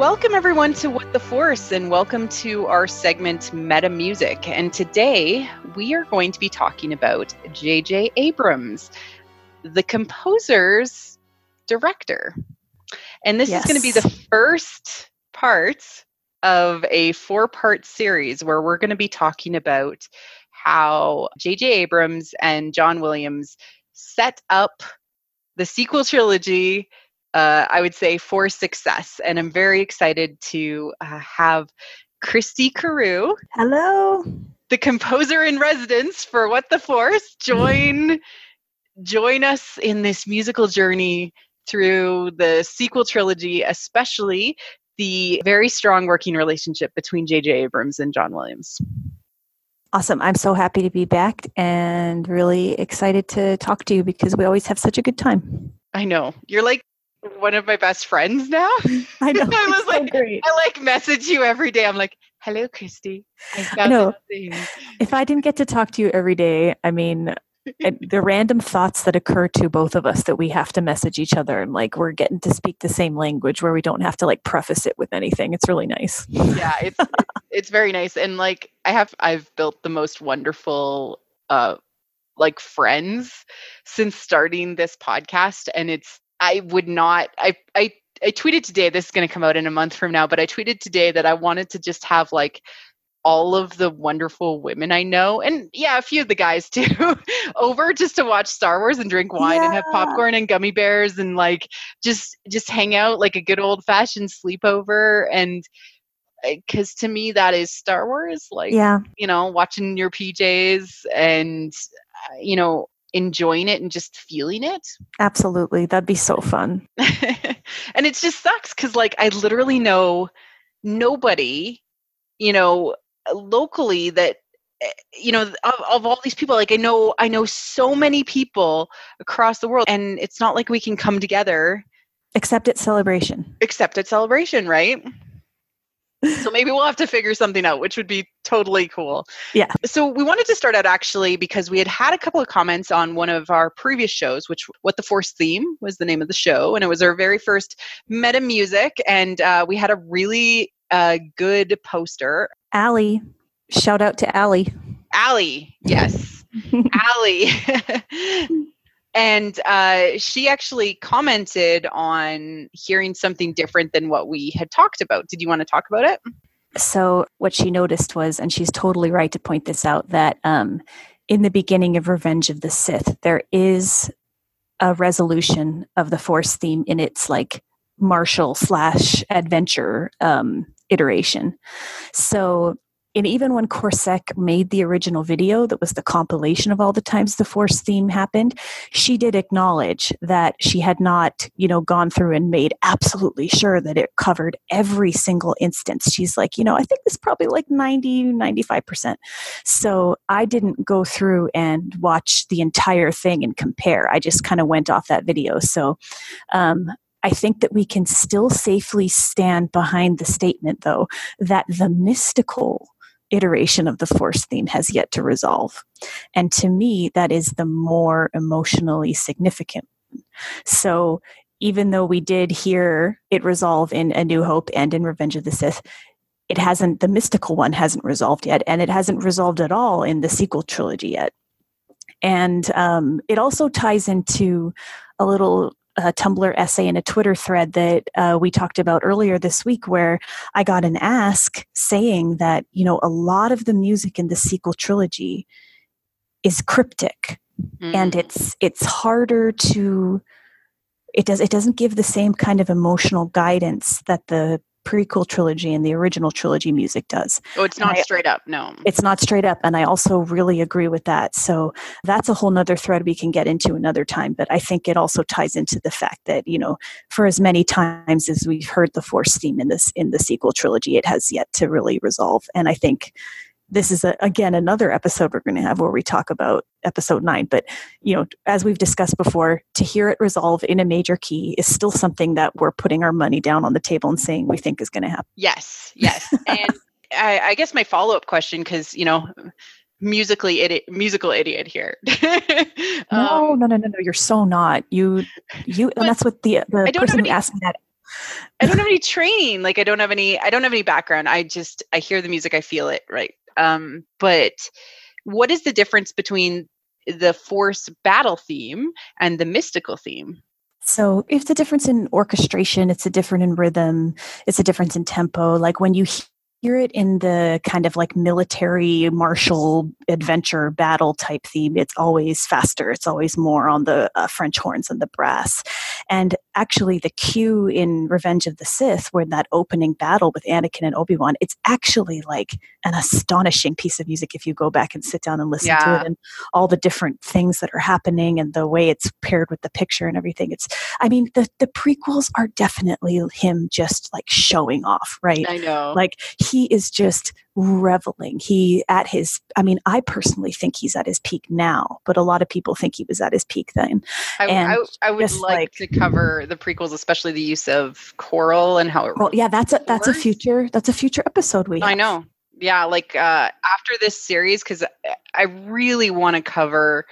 Welcome everyone to What the Force, and welcome to our segment Meta Music. And today we are going to be talking about J.J. Abrams, the composer's director. And this is going to be the first part of a 4-part series where we're going to be talking about how J.J. Abrams and John Williams set up the sequel trilogy, I would say, for success. And I'm very excited to have Christy Carew, hello, the composer in residence for What the Force, join us in this musical journey through the sequel trilogy, especially the very strong working relationship between J.J. Abrams and John Williams. Awesome. I'm so happy to be back and really excited to talk to you because we always have such a good time. I know. You're like one of my best friends now. I know. I was like, so great. I message you every day. I'm like, hello, Christy. I know. If I didn't get to talk to you every day, I mean, the random thoughts that occur to both of us that we have to message each other and like we're getting to speak the same language where we don't have to like preface it with anything. It's really nice. Yeah, it's very nice. And like I've built the most wonderful like friends since starting this podcast. And I tweeted today, this is going to come out in a month from now, but I tweeted today that I wanted to just have like all of the wonderful women I know, and yeah, a few of the guys too, over just to watch Star Wars and drink wine and have popcorn and gummy bears and like just hang out like a good old fashioned sleepover. And because to me that is Star Wars, like, you know, watching your PJs and enjoying it and just feeling it. Absolutely. That'd be so fun. And it just sucks because like I literally know nobody, locally that, of all these people. Like I know so many people across the world, and it's not like we can come together. Except at Celebration, right? So maybe we'll have to figure something out, which would be totally cool. Yeah. So we wanted to start out actually because we had a couple of comments on one of our previous shows, which What the Force Theme was the name of the show. And it was our very first Meta Music. And we had a really good poster. Allie. Shout out to Allie. Allie. Yes. Allie. And she actually commented on hearing something different than what we had talked about. Did you want to talk about it? So what she noticed was, and she's totally right to point this out, that in the beginning of Revenge of the Sith, there is a resolution of the Force theme in its like martial/adventure iteration. So, and even when Corsac made the original video that was the compilation of all the times the Force theme happened, she did acknowledge that she had not, gone through and made absolutely sure that it covered every single instance. She's like, I think it's probably like 95%. So I didn't go through and watch the entire thing and compare. I just kind of went off that video. So, I think that we can still safely stand behind the statement, though, that the mystical iteration of the Force theme has yet to resolve. And to me, that is the more emotionally significant. So even though we did hear it resolve in A New Hope and in Revenge of the Sith, the mystical one hasn't resolved yet, and it hasn't resolved at all in the sequel trilogy yet. And it also ties into a little Tumblr essay and a Twitter thread that we talked about earlier this week, where I got an ask saying that, a lot of the music in the sequel trilogy is cryptic, and it's harder to, it doesn't give the same kind of emotional guidance that the prequel trilogy and the original trilogy music does. Oh, it's not straight up. No, it's not straight up. And I also really agree with that. So that's a whole nother thread we can get into another time. But I think it also ties into the fact that, for as many times as we've heard the Force theme in the sequel trilogy, it has yet to really resolve. And I think this is, again, another episode we're going to have where we talk about episode 9. But, as we've discussed before, to hear it resolve in a major key is still something that we're putting our money down on the table and saying we think is going to happen. Yes. And I guess my follow-up question, because, musical idiot here. No. You're so not. You, and that's what the person who asked me that. I don't have any training. Like I don't have any background. I hear the music, I feel it, right? But what is the difference between the Force battle theme and the mystical theme? So it's a difference in orchestration, it's a difference in rhythm, it's a difference in tempo. Like when you hear it in the kind of like military, martial, adventure, battle type theme, it's always faster. It's always more on the French horns and the brass. And actually the cue in Revenge of the Sith, where that opening battle with Anakin and Obi-Wan, it's actually like an astonishing piece of music if you go back and sit down and listen to it, and all the different things that are happening and the way it's paired with the picture and everything. The prequels are definitely him just like showing off, right? I know. Like he is just reveling. I personally think he's at his peak now, but a lot of people think he was at his peak then. I would like to cover the prequels, especially the use of choral and how it. Well, yeah, that's a future episode we have. I know. Yeah, like after this series, because I really want to cover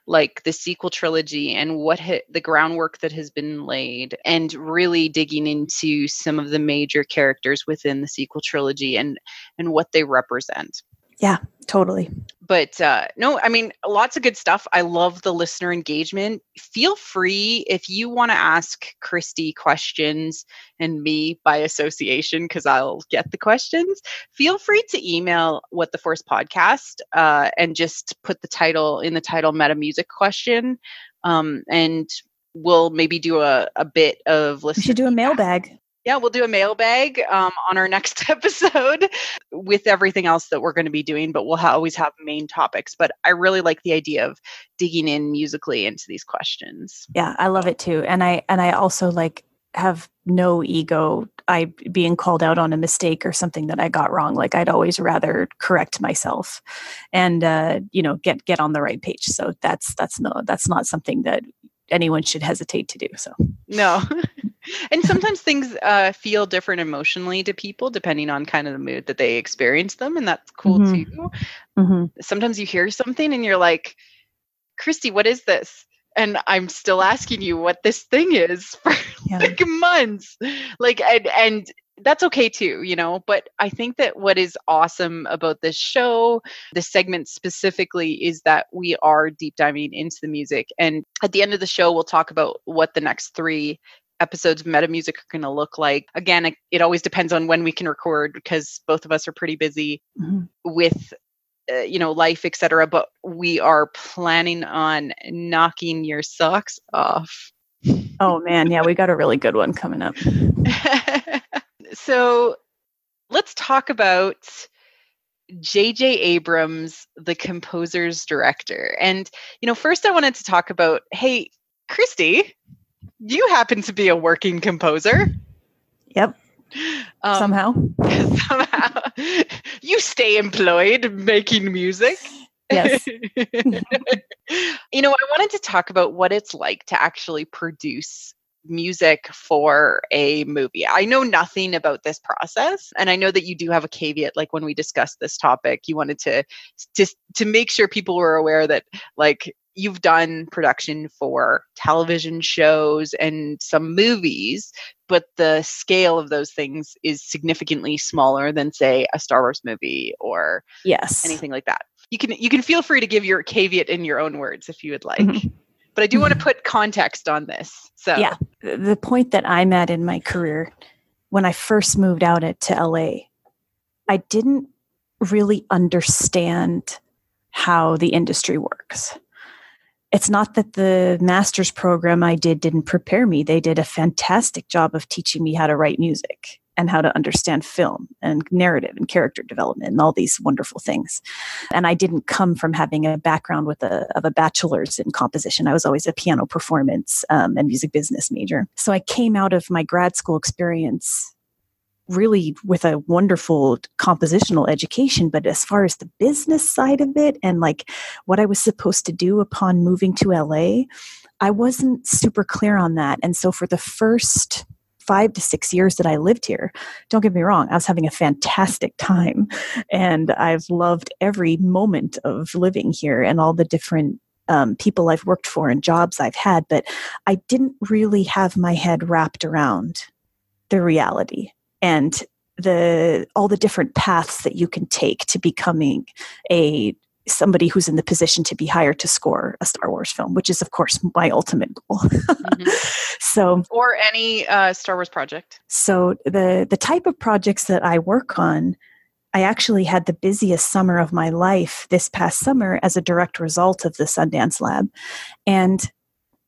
like the sequel trilogy and what the groundwork that has been laid, and really digging into some of the major characters within the sequel trilogy and what they represent. Yeah, totally. But no, I mean, lots of good stuff. I love the listener engagement. Feel free if you want to ask Christy questions and me by association, because I'll get the questions. Feel free to email What the Force Podcast and just put the title Meta Music question. And we'll maybe do a bit of listener. We should do a mailbag. Yeah, we'll do a mailbag on our next episode with everything else that we're going to be doing, but we'll always have main topics. But I really like the idea of digging in musically into these questions. Yeah, I love it too. And I also like have no ego. Being called out on a mistake or something that I got wrong. Like I'd always rather correct myself and get on the right page. So that's not something that anyone should hesitate to do. So no. And sometimes things feel different emotionally to people depending on kind of the mood that they experience them. And that's cool too. Mm-hmm. Sometimes you hear something and you're like, Christy, what is this? And I'm still asking you what this thing is for like months. Like, and that's okay too, but I think that what is awesome about this show, this segment specifically, is that we are deep diving into the music. And at the end of the show, we'll talk about what the next 3 episodes of Meta Music are going to look like. Again, it always depends on when we can record, because both of us are pretty busy with life, etc. But we are planning on knocking your socks off. Oh man, yeah, we got a really good one coming up. So let's talk about J.J. Abrams, the composer's director. And first I wanted to talk about, hey, Christy, you happen to be a working composer. Yep. Somehow. Somehow. You stay employed making music. Yes. I wanted to talk about what it's like to actually produce music for a movie. I know nothing about this process, and I know that you do have a caveat. Like when we discussed this topic, you wanted to make sure people were aware that like you've done production for television shows and some movies, but the scale of those things is significantly smaller than, say, a Star Wars movie or anything like that. You can feel free to give your caveat in your own words if you would like. Mm-hmm. But I do want to put context on this. So yeah, the point that I'm at in my career, when I first moved out to LA, I didn't really understand how the industry works. It's not that the master's program I didn't prepare me. They did a fantastic job of teaching me how to write music and how to understand film and narrative and character development and all these wonderful things. And I didn't come from having a background of a bachelor's in composition. I was always a piano performance and music business major. So I came out of my grad school experience really with a wonderful compositional education. But as far as the business side of it and like what I was supposed to do upon moving to LA, I wasn't super clear on that. And so for the first 5 to 6 years that I lived here, don't get me wrong, I was having a fantastic time. And I've loved every moment of living here and all the different people I've worked for and jobs I've had. But I didn't really have my head wrapped around the reality and all the different paths that you can take to becoming somebody who's in the position to be hired to score a Star Wars film, which is, of course, my ultimate goal. Or any Star Wars project. So the type of projects that I work on, I actually had the busiest summer of my life this past summer as a direct result of the Sundance Lab. And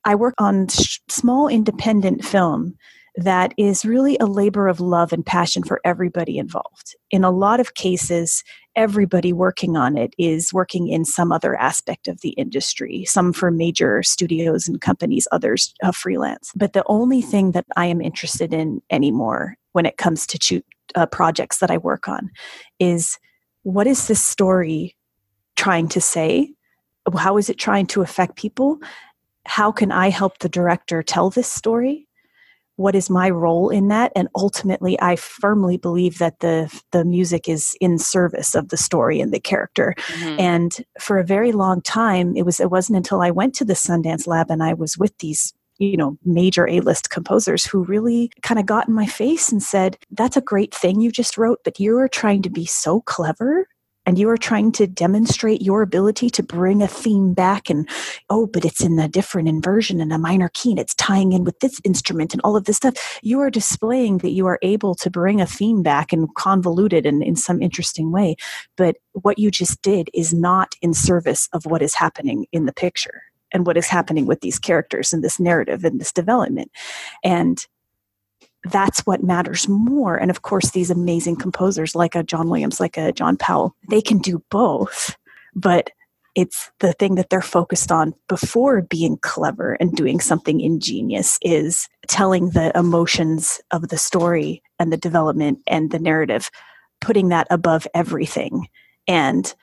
I work on small independent film that is really a labor of love and passion for everybody involved. In a lot of cases, everybody working on it is working in some other aspect of the industry, some for major studios and companies, others freelance. But the only thing that I am interested in anymore when it comes to projects that I work on is, what is this story trying to say? How is it trying to affect people? How can I help the director tell this story? What is my role in that? And ultimately, I firmly believe that the music is in service of the story and the character. And for a very long time, it wasn't until I went to the Sundance Lab and I was with these major A-list composers who really kind of got in my face and said, that's a great thing you just wrote, but you are trying to be so clever. And you are trying to demonstrate your ability to bring a theme back and, but it's in a different inversion and a minor key and it's tying in with this instrument and all of this stuff. You are displaying that you are able to bring a theme back and convolute it in some interesting way. But what you just did is not in service of what is happening in the picture and what is happening with these characters and this narrative and this development. And that's what matters more. And of course, these amazing composers like a John Williams, like a John Powell, they can do both, but it's the thing that they're focused on before being clever and doing something ingenious is telling the emotions of the story and the development and the narrative, putting that above everything and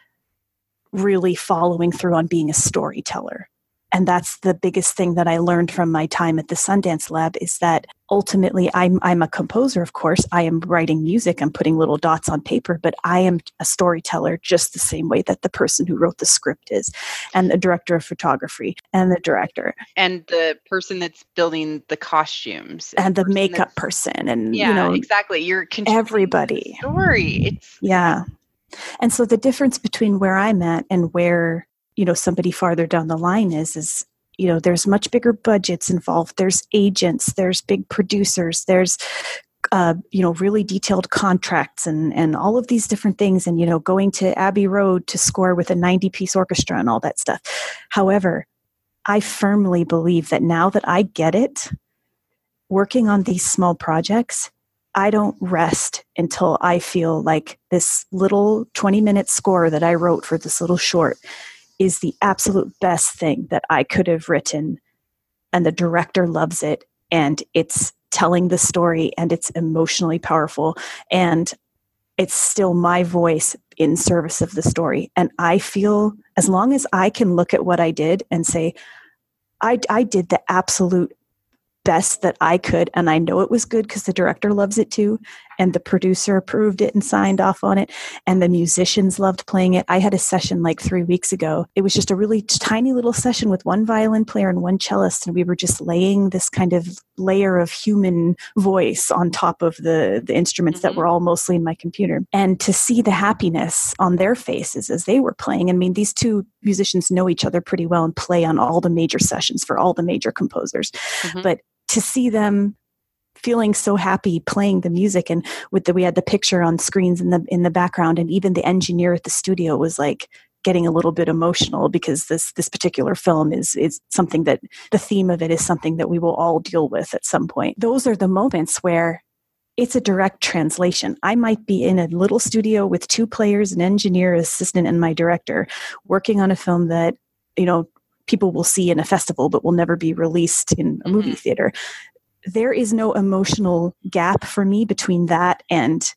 really following through on being a storyteller. And that's the biggest thing that I learned from my time at the Sundance Lab is that ultimately I'm a composer, of course. I am writing music. I'm putting little dots on paper, but I am a storyteller just the same way that the person who wrote the script is, and the director of photography, and the director. And the person that's building the costumes. And the makeup person. And, exactly. You're everybody. Story. And so the difference between where I'm at and where somebody farther down the line is there's much bigger budgets involved. There's agents, there's big producers, there's, really detailed contracts and all of these different things. And, going to Abbey Road to score with a 90-piece orchestra and all that stuff. However, I firmly believe that now that I get it, working on these small projects, I don't rest until I feel like this little 20-minute score that I wrote for this little short is the absolute best thing that I could have written, and the director loves it, and it's telling the story, and it's emotionally powerful, and it's still my voice in service of the story. And I feel as long as I can look at what I did and say, I did the absolute best that I could, and I know it was good because the director loves it too, and the producer approved it and signed off on it, and the musicians loved playing it. I had a session like 3 weeks ago. It was just a really tiny little session with one violin player and one cellist, and we were just laying this kind of layer of human voice on top of the instruments that were all mostly in my computer. And to see the happiness on their faces as they were playing, I mean, these two musicians know each other pretty well and play on all the major sessions for all the major composers. But to see them feeling so happy playing the music, and we had the picture on screens in the background, and even the engineer at the studio was like getting a little bit emotional because this particular film is something that the theme of it is something that we will all deal with at some point. Those are the moments where it's a direct translation. I might be in a little studio with 2 players, an engineer, assistant, and my director, working on a film that people will see in a festival but will never be released in a movie theater. There is no emotional gap for me between that and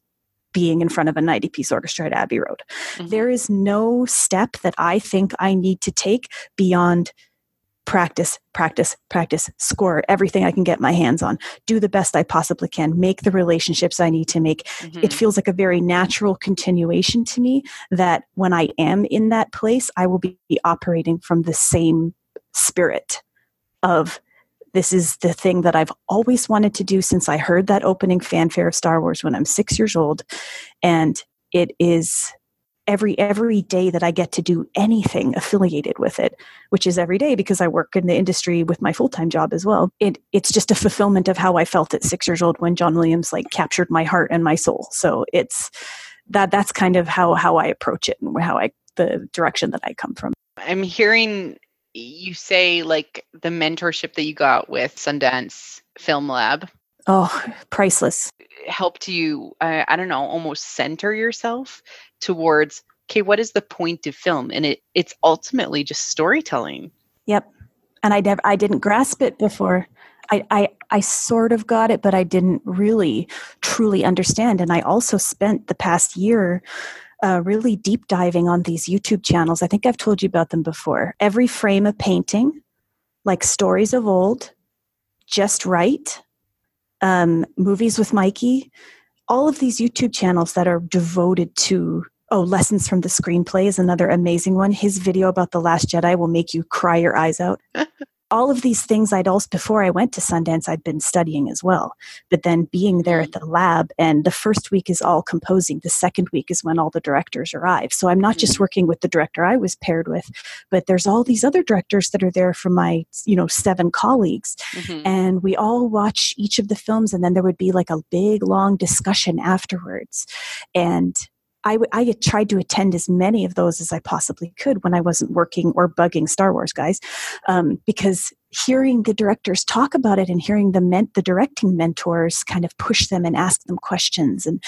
being in front of a 90-piece orchestra at Abbey Road. There is no step that I think I need to take beyond practice, practice, practice, score everything I can get my hands on, do the best I possibly can, make the relationships I need to make. It feels like a very natural continuation to me that when I am in that place, I will be operating from the same spirit of This is the thing that I've always wanted to do since I heard that opening fanfare of Star Wars when I'm 6 years old. And it is every day that I get to do anything affiliated with it, which is every day because I work in the industry with my full-time job as well. It's just a fulfillment of how I felt at 6 years old when John Williams like captured my heart and my soul. So it's that's kind of how I approach it and the direction that I come from. I'm hearing you say like the mentorship that you got with Sundance Film Lab. Oh, priceless. Helped you, I don't know, almost center yourself towards, okay, what is the point of film? And it's ultimately just storytelling. Yep. And I didn't grasp it before. I sort of got it, but I didn't really truly understand. And I also spent the past year really deep diving on these YouTube channels. I think I've told you about them before. Every Frame of Painting, like Stories of Old, Just Right, Movies with Mikey, all of these YouTube channels that are devoted to, Lessons from the Screenplay is another amazing one. His video about The Last Jedi will make you cry your eyes out. All of these things before I went to Sundance, I'd been studying as well. But then being there at the lab, and the first week is all composing. The second week is when all the directors arrive. So I'm not just working with the director I was paired with, but there's all these other directors that are there from my, 7 colleagues. And we all watch each of the films, and then there would be like a big, long discussion afterwards. And I tried to attend as many of those as I possibly could when I wasn't working or bugging Star Wars guys, because hearing the directors talk about it and hearing the directing mentors kind of push them and ask them questions. And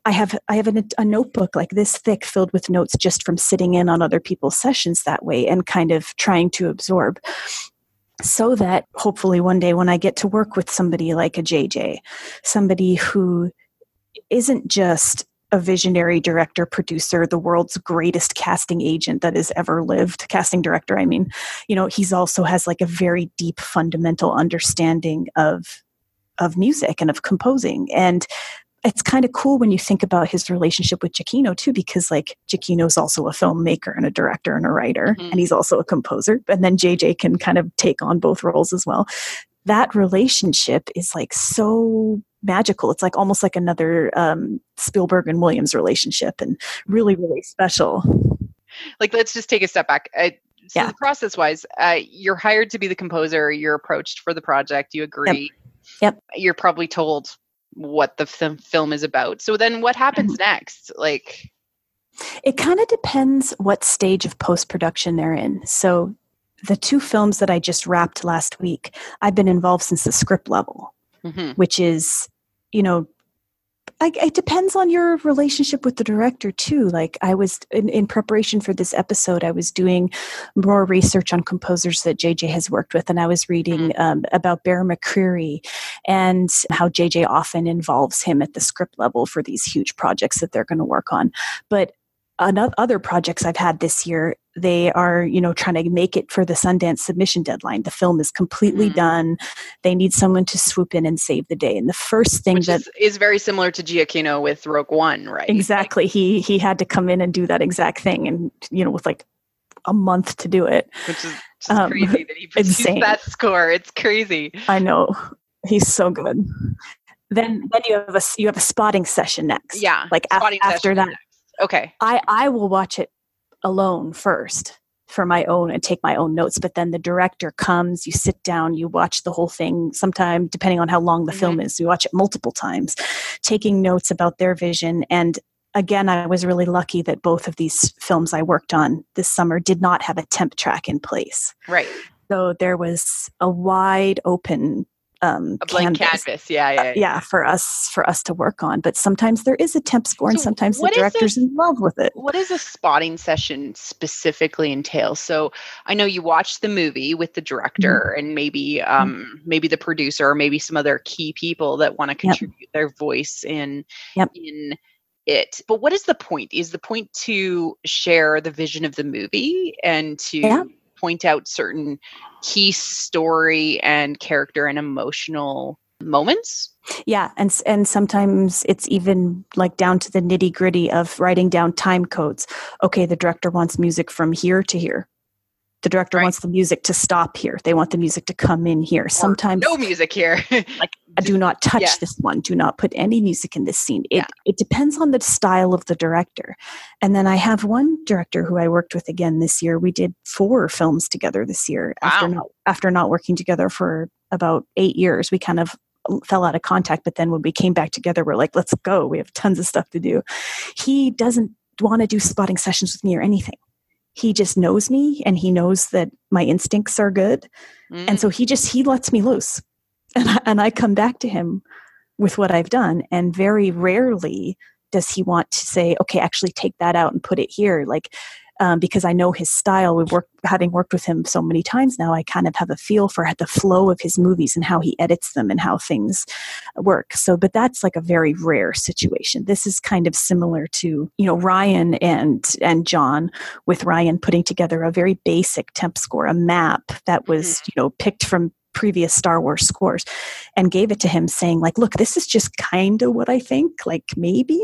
I have a notebook like this thick filled with notes just from sitting in on other people's sessions that way and kind of trying to absorb. So that hopefully one day when I get to work with somebody like a JJ, somebody who isn't just a visionary director, producer, the world's greatest casting agent that has ever lived, casting director, I mean, he's also has like a very deep fundamental understanding of music and of composing. And it's kind of cool when you think about his relationship with Giacchino too, because like Giacchino's also a filmmaker and a director and a writer, and he's also a composer. And then JJ can kind of take on both roles as well. That relationship is like so magical. It's like almost like another Spielberg and Williams relationship, and really, really special. Like, let's just take a step back. So process-wise, you're hired to be the composer. You're approached for the project. You agree. Yep. You're probably told what the film is about. So then what happens next? Like, it kind of depends what stage of post-production they're in. So the 2 films that I just wrapped last week, I've been involved since the script level, which is, it depends on your relationship with the director too. Like I was in preparation for this episode, I was doing more research on composers that JJ has worked with. And I was reading about Bear McCreary and how JJ often involves him at the script level for these huge projects that they're going to work on. But other projects I've had this year, they are, trying to make it for the Sundance submission deadline. The film is completely done. They need someone to swoop in and save the day. And the first thing is very similar to Giacchino with Rogue One, right? Exactly. He had to come in and do that exact thing, and with like a month to do it. Which is just crazy that he produced that score. It's crazy. I know. He's so good. Then you have a spotting session next. Yeah. Like after that. Next. Okay. I will watch it alone first for my own and take my own notes, but then the director comes, you sit down, you watch the whole thing, sometime depending on how long the film is, you watch it multiple times, taking notes about their vision. And again, I was really lucky that both of these films I worked on this summer did not have a temp track in place. Right. So there was a wide open a blank canvas. Yeah. For us to work on. But sometimes there is a temp score, and sometimes the director's in love with it. What does a spotting session specifically entail? So I know you watch the movie with the director and maybe the producer, or maybe some other key people that want to contribute their voice in it. But what is the point? Is the point to share the vision of the movie and to point out certain key story and character and emotional moments? Yeah. And sometimes it's even like down to the nitty gritty of writing down time codes. Okay, the director wants music from here to here. The director wants the music to stop here. They want the music to come in here. Sometimes no music here. Like, do not touch this one. Do not put any music in this scene. It depends on the style of the director. And then I have one director who I worked with again this year. We did 4 films together this year. Wow. After not working together for about 8 years. We kind of fell out of contact, but then when we came back together, we're like, let's go. We have tons of stuff to do. He doesn't want to do spotting sessions with me or anything. He just knows me, and he knows that my instincts are good. And so he lets me loose, and I come back to him with what I've done. And very rarely does he want to say, okay, actually take that out and put it here. Like, because I know his style. Having worked with him so many times now, I kind of have a feel for the flow of his movies and how he edits them and how things work. So, but that's like a very rare situation. This is kind of similar to, Ryan and John, with Ryan putting together a very basic temp score, a map that was, picked from previous Star Wars scores, and gave it to him saying, like, look, this is just kind of what I think, like, maybe,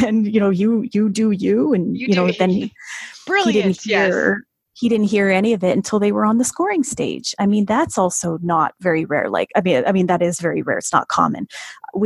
and you do you, and then brilliant. He didn't hear any of it until they were on the scoring stage. I mean, that's also not very rare. Like, I mean, that is very rare. It's not common.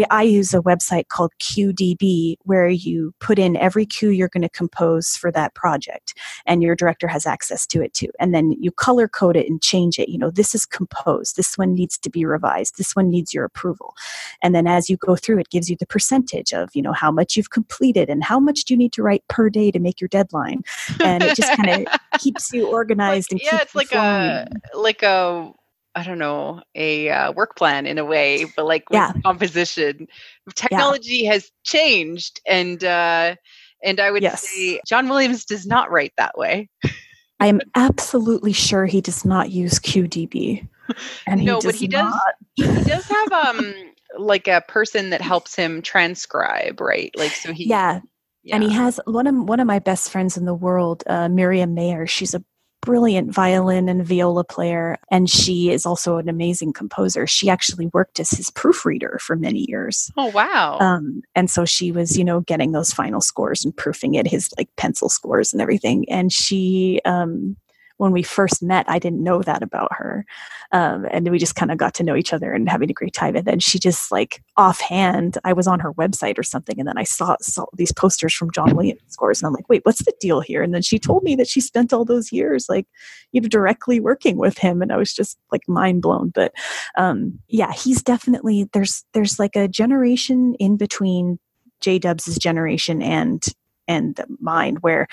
I use a website called QDB, where you put in every cue you're going to compose for that project, and your director has access to it too. And then you color code it and change it. This is composed. This one needs to be revised. This one needs your approval. And then as you go through, it gives you the percentage of, how much you've completed and how much do you need to write per day to make your deadline. And it just kind of keeps you organized and keeps it's like a I don't know, a work plan in a way, but like with composition, technology has changed, and I would say John Williams does not write that way. I am absolutely sure he does not use QDB. And but he does. He does have like a person that helps him transcribe, right? Like, so he and he has one of my best friends in the world, Miriam Mayer. She's a brilliant violin and viola player, and she is also an amazing composer. She actually worked as his proofreader for many years. Oh, wow. And so she was, getting those final scores and proofing it, his like pencil scores and everything. And she, when we first met, I didn't know that about her. And we just kind of got to know each other and having a great time. And then she just, like, offhand, I was on her website or something, and then I saw these posters from John Williams scores, and I'm like, wait, what's the deal here? And then she told me that she spent all those years, like, directly working with him, and I was just like mind blown. But he's definitely, there's like a generation in between J-Dubs' generation and mine, where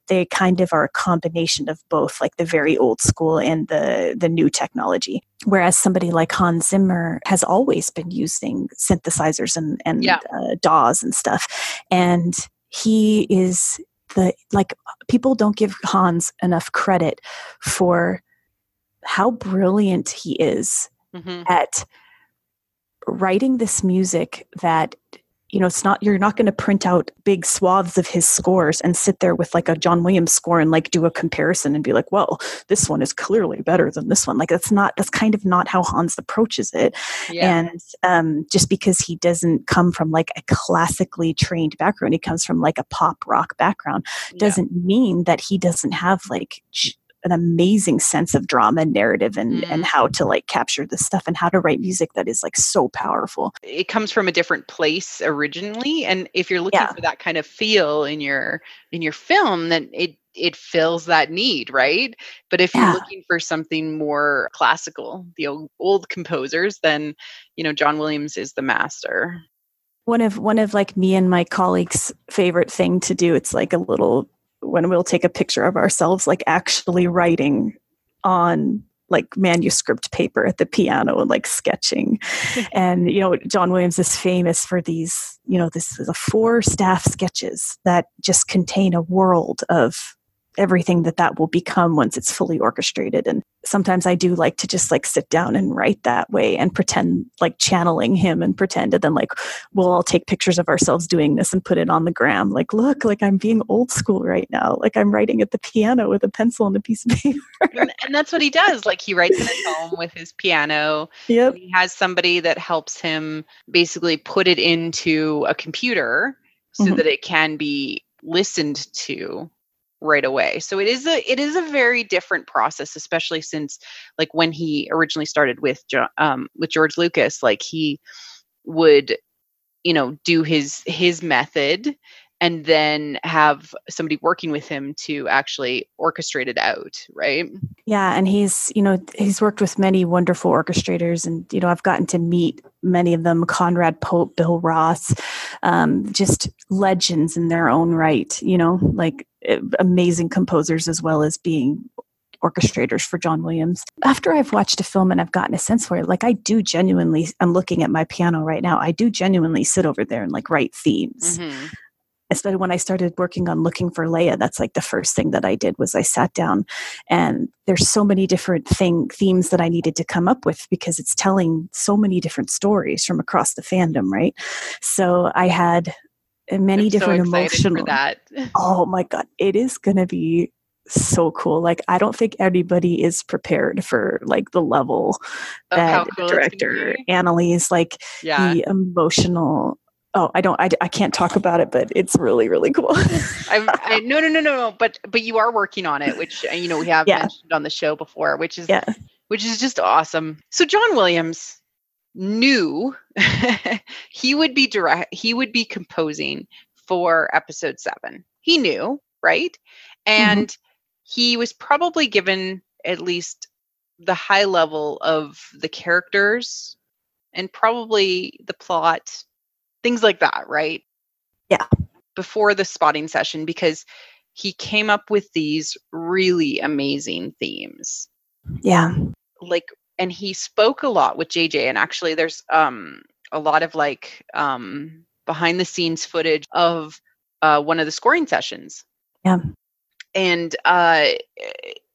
they kind of are a combination of both, like the very old school and the new technology. Whereas somebody like Hans Zimmer has always been using synthesizers and DAWs and stuff. And he is people don't give Hans enough credit for how brilliant he is at writing this music that, you're not going to print out big swaths of his scores and sit there with like a John Williams score and like do a comparison and be like, well, this one is clearly better than this one. Like, that's kind of not how Hans approaches it. Yeah. And just because he doesn't come from like a classically trained background, he comes from like a pop rock background, doesn't mean that he doesn't have like an amazing sense of drama and narrative and how to like capture this stuff and how to write music that is like so powerful. It comes from a different place originally. And if you're looking for that kind of feel in your film, then it fills that need, right? But if you're looking for something more classical, the old composers, then, John Williams is the master. One of like me and my colleagues' favorite thing to do, it's like a little, when we'll take a picture of ourselves, like actually writing on like manuscript paper at the piano and like sketching. And, John Williams is famous for these, this is 4 staff sketches that just contain a world of everything that will become once it's fully orchestrated. And sometimes I do like to just like sit down and write that way and pretend like channeling him and pretend, and then like we'll all take pictures of ourselves doing this and put it on the gram. Like, look, like I'm being old school right now. Like I'm writing at the piano with a pencil and a piece of paper. And that's what he does. Like he writes in his home with his piano. Yep. He has somebody that helps him basically put it into a computer so that it can be listened to. right away. So it is a very different process, especially since like when he originally started with George Lucas, like he would, do his method and then have somebody working with him to actually orchestrate it out, right? Yeah, and he's worked with many wonderful orchestrators, and I've gotten to meet many of them: Conrad Pope, Bill Ross, just legends in their own right. Like amazing composers as well as being orchestrators for John Williams. After I've watched a film and I've gotten a sense for it, like I do genuinely, I'm looking at my piano right now, I do genuinely sit over there and like write themes. Mm-hmm. Especially when I started working on Looking for Leia, that's like the first thing that I did was I sat down, and there's so many different themes that I needed to come up with because it's telling so many different stories from across the fandom, right? So I had many different emotional. For that. Oh my God, it is going to be so cool. Like I don't think anybody is prepared for like the level of that cool director ALIAS, like the emotional. Oh, I can't talk about it, but it's really, really cool. No. But you are working on it, which, we have mentioned on the show before, which is just awesome. So John Williams knew he would be composing for episode 7. He knew, right? And he was probably given at least the high level of the characters and probably the plot, things like that, right? Yeah. Before the spotting session, because he came up with these really amazing themes. Yeah. Like, and he spoke a lot with JJ, and actually there's a lot of like behind the scenes footage of one of the scoring sessions. Yeah. And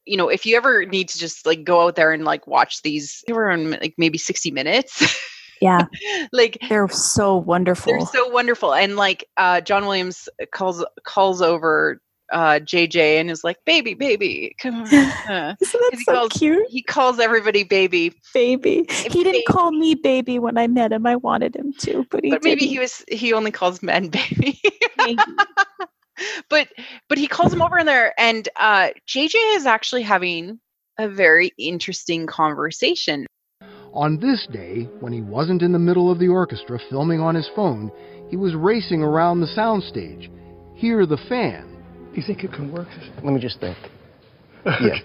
if you ever need to just like go out there and like watch these, they were on like maybe 60 minutes. Yeah. Like they're so wonderful. They're so wonderful. And like John Williams calls over JJ and is like, baby, come on. Isn't that so cute? He calls everybody baby. He didn't call me baby when I met him. I wanted him to, but maybe he only calls men baby. But he calls him over in there, and JJ is actually having a very interesting conversation. On this day, when he wasn't in the middle of the orchestra filming on his phone, he was racing around the soundstage. Hear the fan. You think it can work? Let me just think. Yeah.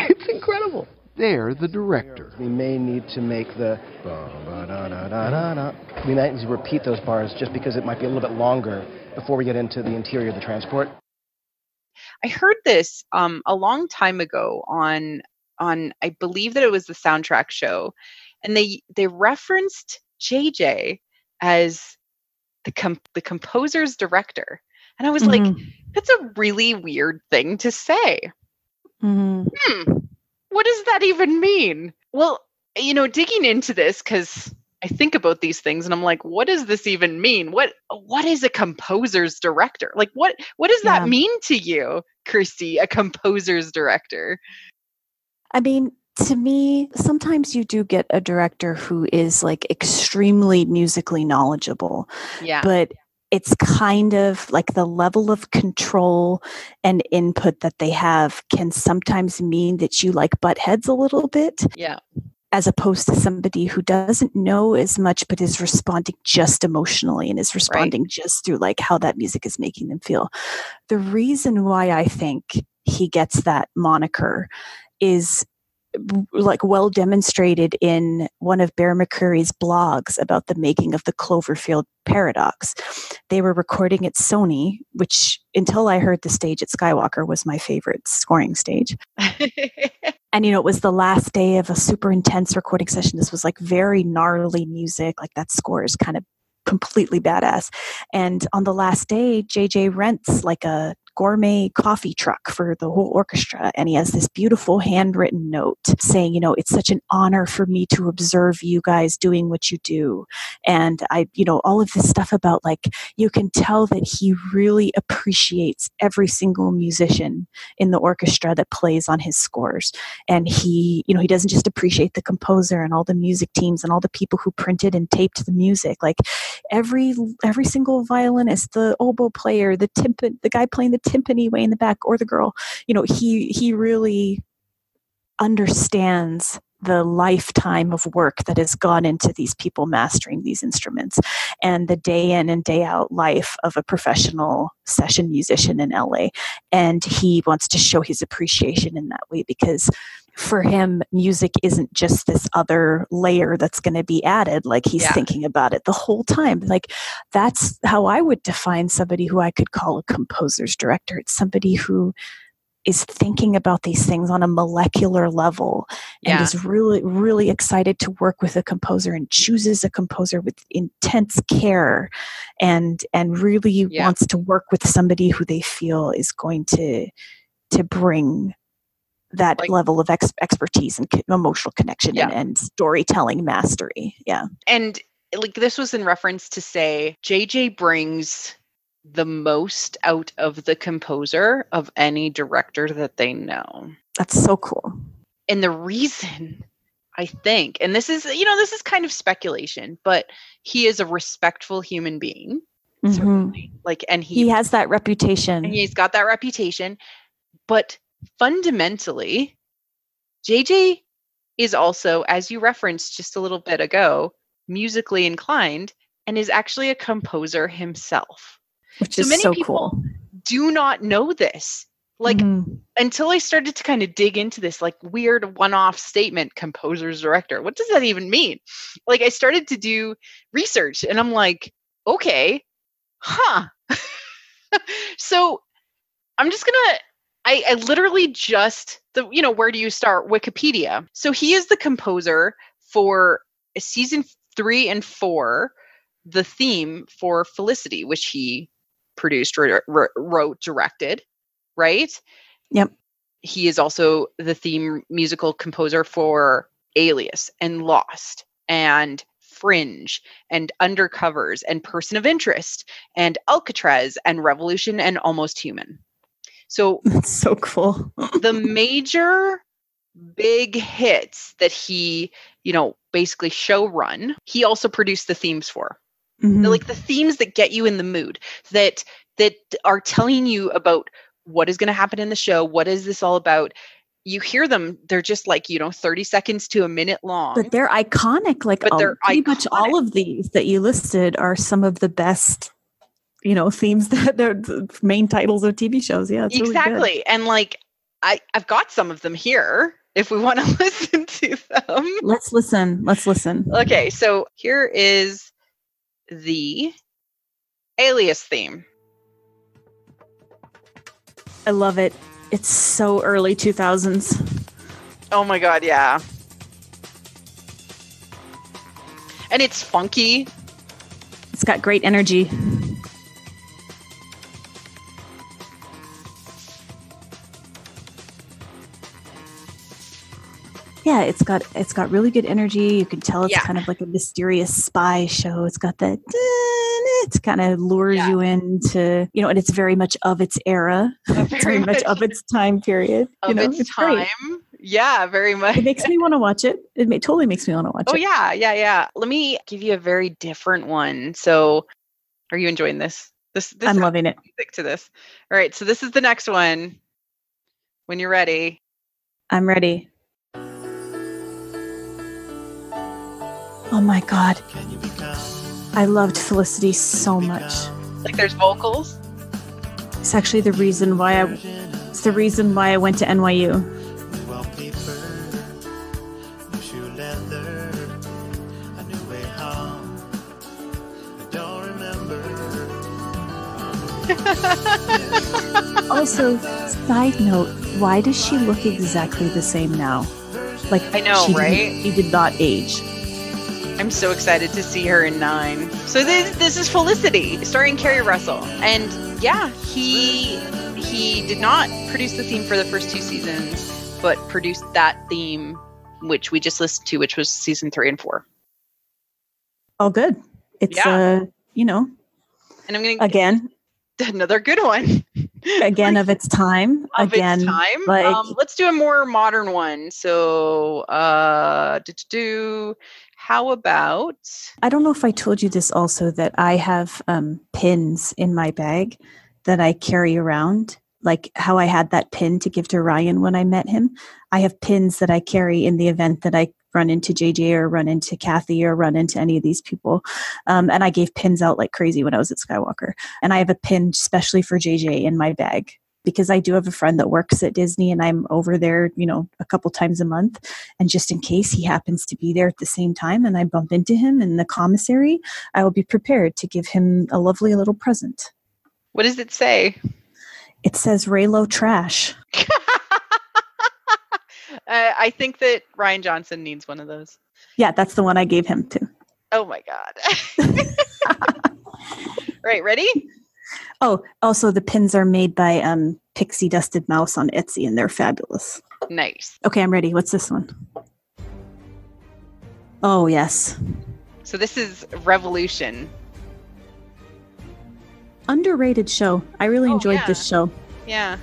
It's incredible. There, the director. We may need to make the... We might need to repeat those bars just because it might be a little bit longer before we get into the interior of the transport. I heard this a long time ago on I believe that it was the soundtrack show, and they referenced JJ as the composer's director, and I was like, that's a really weird thing to say. What does that even mean? Well, digging into this, because I think about these things and I'm like, what does this even mean? What is a composer's director? Like, what does that mean to you, Kirsty, a composer's director? I mean, to me, sometimes you do get a director who is like extremely musically knowledgeable. Yeah. But it's kind of like the level of control and input that they have can sometimes mean that you like butt heads a little bit. Yeah. As opposed to somebody who doesn't know as much, but is responding just emotionally and is responding just through like how that music is making them feel. The reason why I think he gets that moniker is like well demonstrated in one of Bear McCreary's blogs about the making of the Cloverfield Paradox. They were recording at Sony, which until I heard the stage at Skywalker was my favorite scoring stage. And, it was the last day of a super intense recording session. This was like very gnarly music. Like that score is kind of completely badass. And on the last day, JJ rents like a gourmet coffee truck for the whole orchestra. And he has this beautiful handwritten note saying, it's such an honor for me to observe you guys doing what you do. And all of this stuff about like, you can tell that he really appreciates every single musician in the orchestra that plays on his scores. And he doesn't just appreciate the composer and all the music teams and all the people who printed and taped the music. Like every single violinist, the oboe player, the guy playing the timpani way in the back, or the girl. He really understands the lifetime of work that has gone into these people mastering these instruments, and the day in and day out life of a professional session musician in LA. And he wants to show his appreciation in that way, because for him, music isn't just this other layer that's going to be added. Like, he's thinking about it the whole time. Like, that's how I would define somebody who I could call a composer's director. It's somebody who is thinking about these things on a molecular level and is really, really excited to work with a composer, and chooses a composer with intense care, and really wants to work with somebody who they feel is going to bring that level of expertise and emotional connection and storytelling mastery. Yeah. And like, this was in reference to say, JJ brings the most out of the composer of any director that they know. That's so cool. And the reason, I think, and this is kind of speculation, but he is a respectful human being. Certainly. Like, and he has that reputation. And he's got that reputation. But fundamentally, JJ is also, as you referenced just a little bit ago, musically inclined, and is actually a composer himself. Which is so cool. Do not know this. Like, until I started to kind of dig into this, like, weird one-off statement, composer's director. What does that even mean? Like, I started to do research, and I'm like, okay, So I'm just gonna, I literally just, where do you start? Wikipedia. So he is the composer for season 3 and 4, the theme for Felicity, which he produced, wrote, directed, right? Yep. He is also the theme musical composer for ALIAS and Lost and Fringe and Undercovers and Person of Interest and Alcatraz and Revolution and Almost Human. So that's so cool. The major big hits that he, basically show run, he also produced the themes for. Like the themes that get you in the mood, that are telling you about what is going to happen in the show. What is this all about? You hear them, they're just like, 30 seconds to a minute long. But they're iconic. Like, pretty much all of these that you listed are some of the best, themes that they're the main titles of TV shows. Yeah, it's exactly. Really good. And like, I've got some of them here if we want to listen to them. Let's listen. Okay, so here is the ALIAS theme. I love it. It's so early 2000s. Oh my god, yeah. And it's funky. It's got great energy. Yeah, it's got really good energy. You can tell it's kind of like a mysterious spy show. It's got that, it kind of lures you into, and it's very much of its era. It's very much of its time period. It's time. Great. Yeah, very much. It makes me want to watch it. It totally makes me want to watch it. Oh yeah. Let me give you a very different one. So, are you enjoying this? I'm loving it. Stick to this. All right, so this is the next one. When you're ready. I'm ready. Oh my God. I loved Felicity so much. Like, there's vocals? It's actually the reason why I went to NYU. Also, side note, why does she look exactly the same now? Like, I know, right? She did not age. I'm so excited to see her in 9. So this is Felicity, starring Kerry Russell. And yeah, he did not produce the theme for the first 2 seasons, but produced that theme, which we just listened to, which was season 3 and 4. Oh, good. It's, And I'm going to... Again. Another good one. Again, of its time. Its time. Like, let's do a more modern one. So, how about... I don't know if I told you this also, that I have pins in my bag that I carry around, like how I had that pin to give to Ryan when I met him. I have pins that I carry in the event that I run into JJ or run into Kathy or run into any of these people. And I gave pins out like crazy when I was at Skywalker. And I have a pin especially for JJ in my bag, because I do have a friend that works at Disney and I'm over there, a couple times a month. And just in case he happens to be there at the same time and I bump into him in the commissary, I will be prepared to give him a lovely little present. What does it say? It says Raylo Trash. I think that Ryan Johnson needs one of those. Yeah, that's the one I gave him too. Oh my God. Right, ready? Oh, also the pins are made by Pixie Dusted Mouse on Etsy, and they're fabulous. Nice. Okay, I'm ready. What's this one? Oh, yes. So this is Revolution. Underrated show. I really enjoyed this show. Yeah.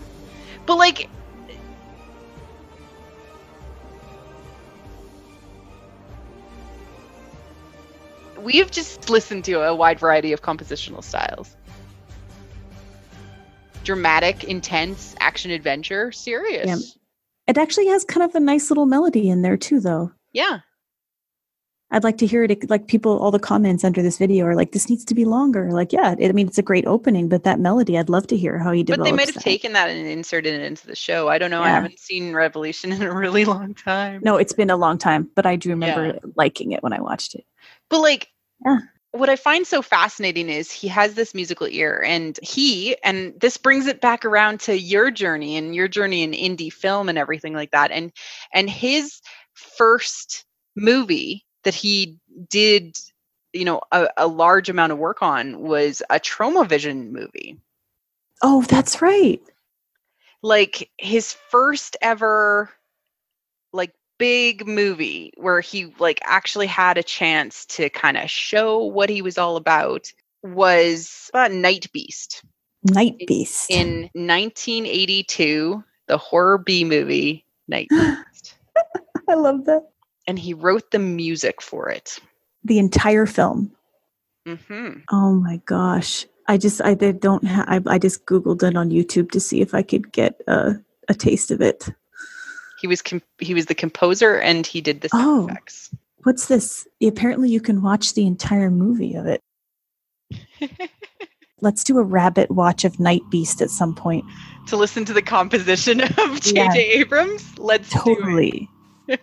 But like, we've just listened to a wide variety of compositional styles. Dramatic, intense, action adventure, serious. Yeah. It actually has kind of a nice little melody in there too, though. Yeah. I'd like to hear it. Like people, all the comments under this video are like, this needs to be longer. Like, yeah, it's a great opening, but that melody, I'd love to hear how he develops. But they might have taken that and inserted it into the show. I don't know. Yeah. I haven't seen Revolution in a really long time. No, it's been a long time, but I do remember liking it when I watched it. But like, what I find so fascinating is he has this musical ear, and this brings it back around to your journey in indie film and everything like that. And his first movie that he did, a large amount of work on was a Troma Vision movie. Oh, that's right. Like his first ever, like, big movie where he like actually had a chance to kind of show what he was all about was Nightbeast. Nightbeast. In 1982, the horror B movie Nightbeast. I love that. And he wrote the music for it. The entire film. Mm-hmm. Oh my gosh. I just Googled it on YouTube to see if I could get a taste of it. He was the composer and he did the sound effects. What's this? Apparently you can watch the entire movie of it. Let's do a rabbit watch of Nightbeast at some point. To listen to the composition of J.J. Abrams? Let's totally. Do it.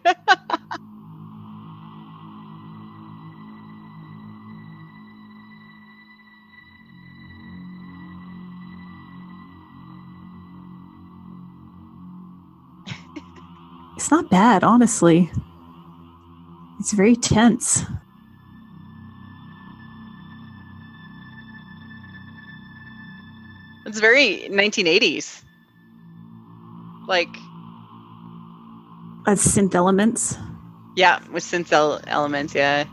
It's not bad, honestly. It's very tense. It's very 1980s. Like... synth elements? Yeah, with synth elements, yeah.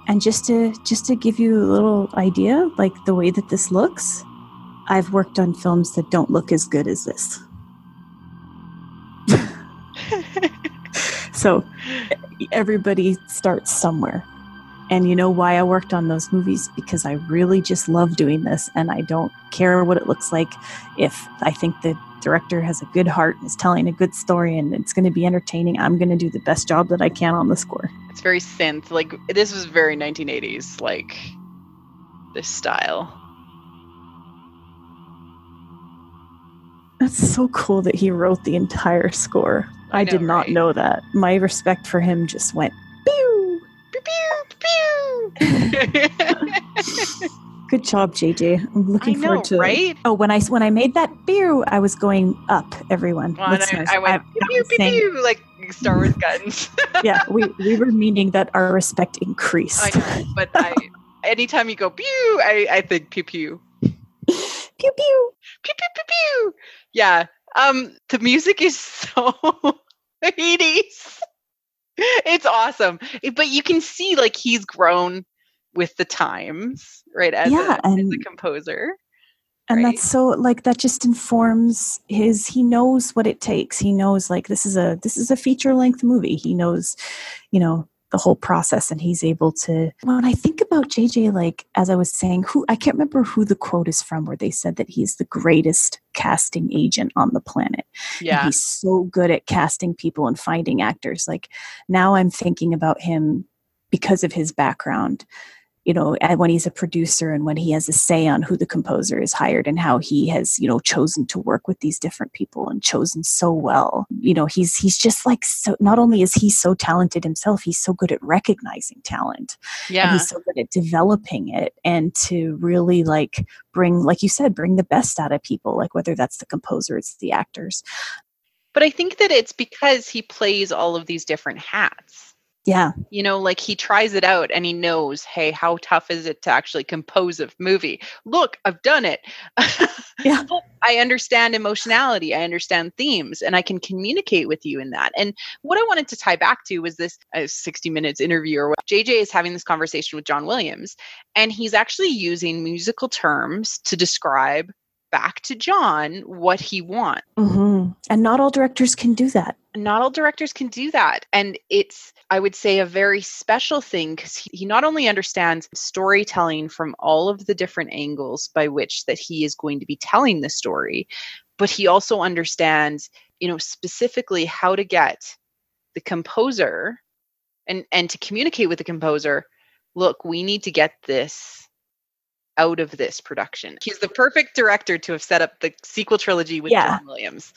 And just to give you a little idea, like the way that this looks... I've worked on films that don't look as good as this. So everybody starts somewhere. And you know why I worked on those movies? Because I really just love doing this, and I don't care what it looks like. If I think the director has a good heart and is telling a good story and it's going to be entertaining, I'm going to do the best job that I can on the score. It's very synth. Like, this was very 1980s, like, this style. That's so cool that he wrote the entire score. I did not know that. My respect for him just went pew, pew, pew, pew. Good job, JJ. I'm looking forward to right? Oh, when I made that pew, I was going up, everyone. Well, I went pew, pew, pew, like Star Wars guns. Yeah, we were meaning that our respect increased. I know, but anytime you go pew, I think pew pew. Pew pew. Pew pew pew pew. Yeah. The music is so 80s. It's awesome. But you can see like he's grown with the times, right? As a composer. And right? that's so like that just informs he knows what it takes. He knows like this is a feature length movie. He knows, the whole process, and he's able to, when I think about JJ, like, as I was saying, I can't remember who the quote is from, where they said that he's the greatest casting agent on the planet. Yeah. And he's so good at casting people and finding actors. Like, now I'm thinking about him because of his background, you know, and when he's a producer and when he has a say on who the composer is hired and how he has, you know, chosen to work with these different people and chosen so well. You know, he's just like, so not only is he so talented himself, he's so good at recognizing talent. Yeah. And he's so good at developing it and to really like bring, like you said, bring the best out of people, like whether that's the composer, it's the actors. But I think that it's because he plays all of these different hats. Yeah. You know, like he tries it out and he knows, hey, how tough is it to actually compose a movie? Look, I've done it. Yeah. I understand emotionality. I understand themes, and I can communicate with you in that. And what I wanted to tie back to was this 60 Minutes interview, or JJ is having this conversation with John Williams, and he's actually using musical terms to describe back to John what he wants. Mm-hmm. And not all directors can do that. Not all directors can do that. And it's, I would say, a very special thing, because he not only understands storytelling from all of the different angles by which that he is going to be telling the story, but he also understands, you know, specifically how to get the composer and to communicate with the composer, look, we need to get this out of this production. He's the perfect director to have set up the sequel trilogy with John Williams.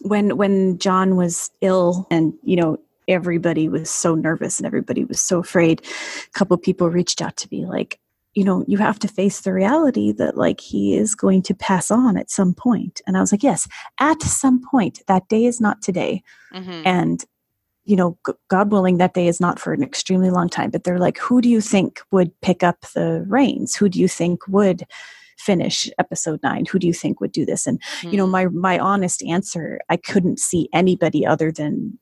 When John was ill and, you know, everybody was so nervous and everybody was so afraid, a couple of people reached out to me like, you know, you have to face the reality that like he is going to pass on at some point. And I was like, yes, at some point. That day is not today. Mm-hmm. And, you know, God willing, that day is not for an extremely long time. But they're like, who do you think would pick up the reins? Who do you think would finish episode 9? Who do you think would do this? And, you know, my honest answer, I couldn't see anybody other than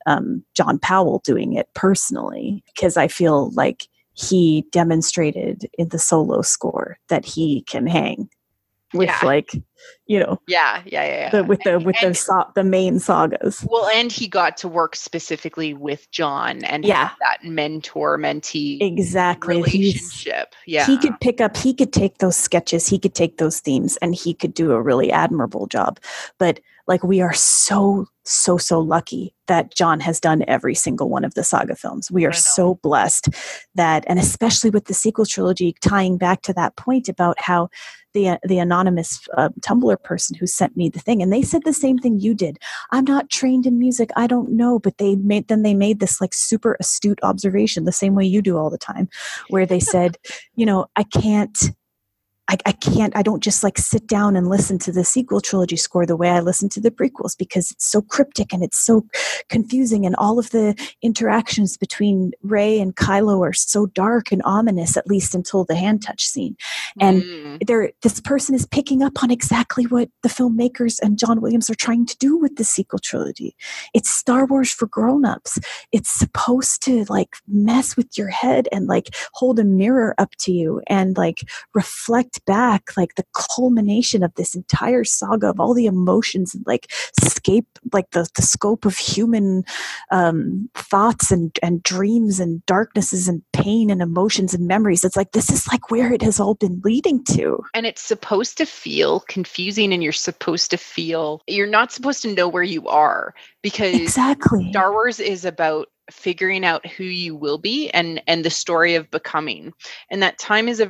John Powell doing it personally, because I feel like he demonstrated in the solo score that he can hang with like, you know, the main sagas. Well, and he got to work specifically with John and have that mentor-mentee relationship. He could take those sketches, he could take those themes, and he could do a really admirable job. But like, we are so lucky that John has done every single one of the saga films. We are so blessed that, and especially with the sequel trilogy, tying back to that point about how the anonymous Tumblr person who sent me the thing, and they said the same thing you did. I'm not trained in music, I don't know, but they made this like super astute observation, the same way you do all the time, where they said, you know, I don't just like sit down and listen to the sequel trilogy score the way I listen to the prequels, because it's so cryptic and it's so confusing, and all of the interactions between Rey and Kylo are so dark and ominous, at least until the hand touch scene. And this person is picking up on exactly what the filmmakers and John Williams are trying to do with the sequel trilogy. It's Star Wars for grown-ups. It's supposed to like mess with your head and like hold a mirror up to you and like reflect back like the culmination of this entire saga of all the emotions and like the scope of human thoughts and dreams and darknesses and pain and emotions and memories. It's like, this is like where it has all been leading to. And it's supposed to feel confusing, and you're not supposed to know where you are, because Star Wars is about figuring out who you will be and the story of becoming. And that time is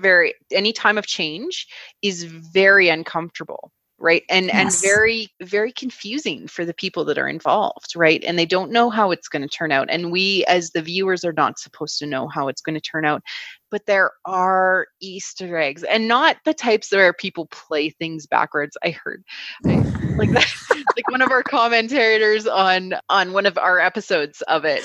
any time of change is very uncomfortable, right? And very, very confusing for the people that are involved, right? And they don't know how it's going to turn out. And we as the viewers are not supposed to know how it's going to turn out. But there are Easter eggs, and not the types where people play things backwards. I heard like that. Like one of our commentators on one of our episodes of it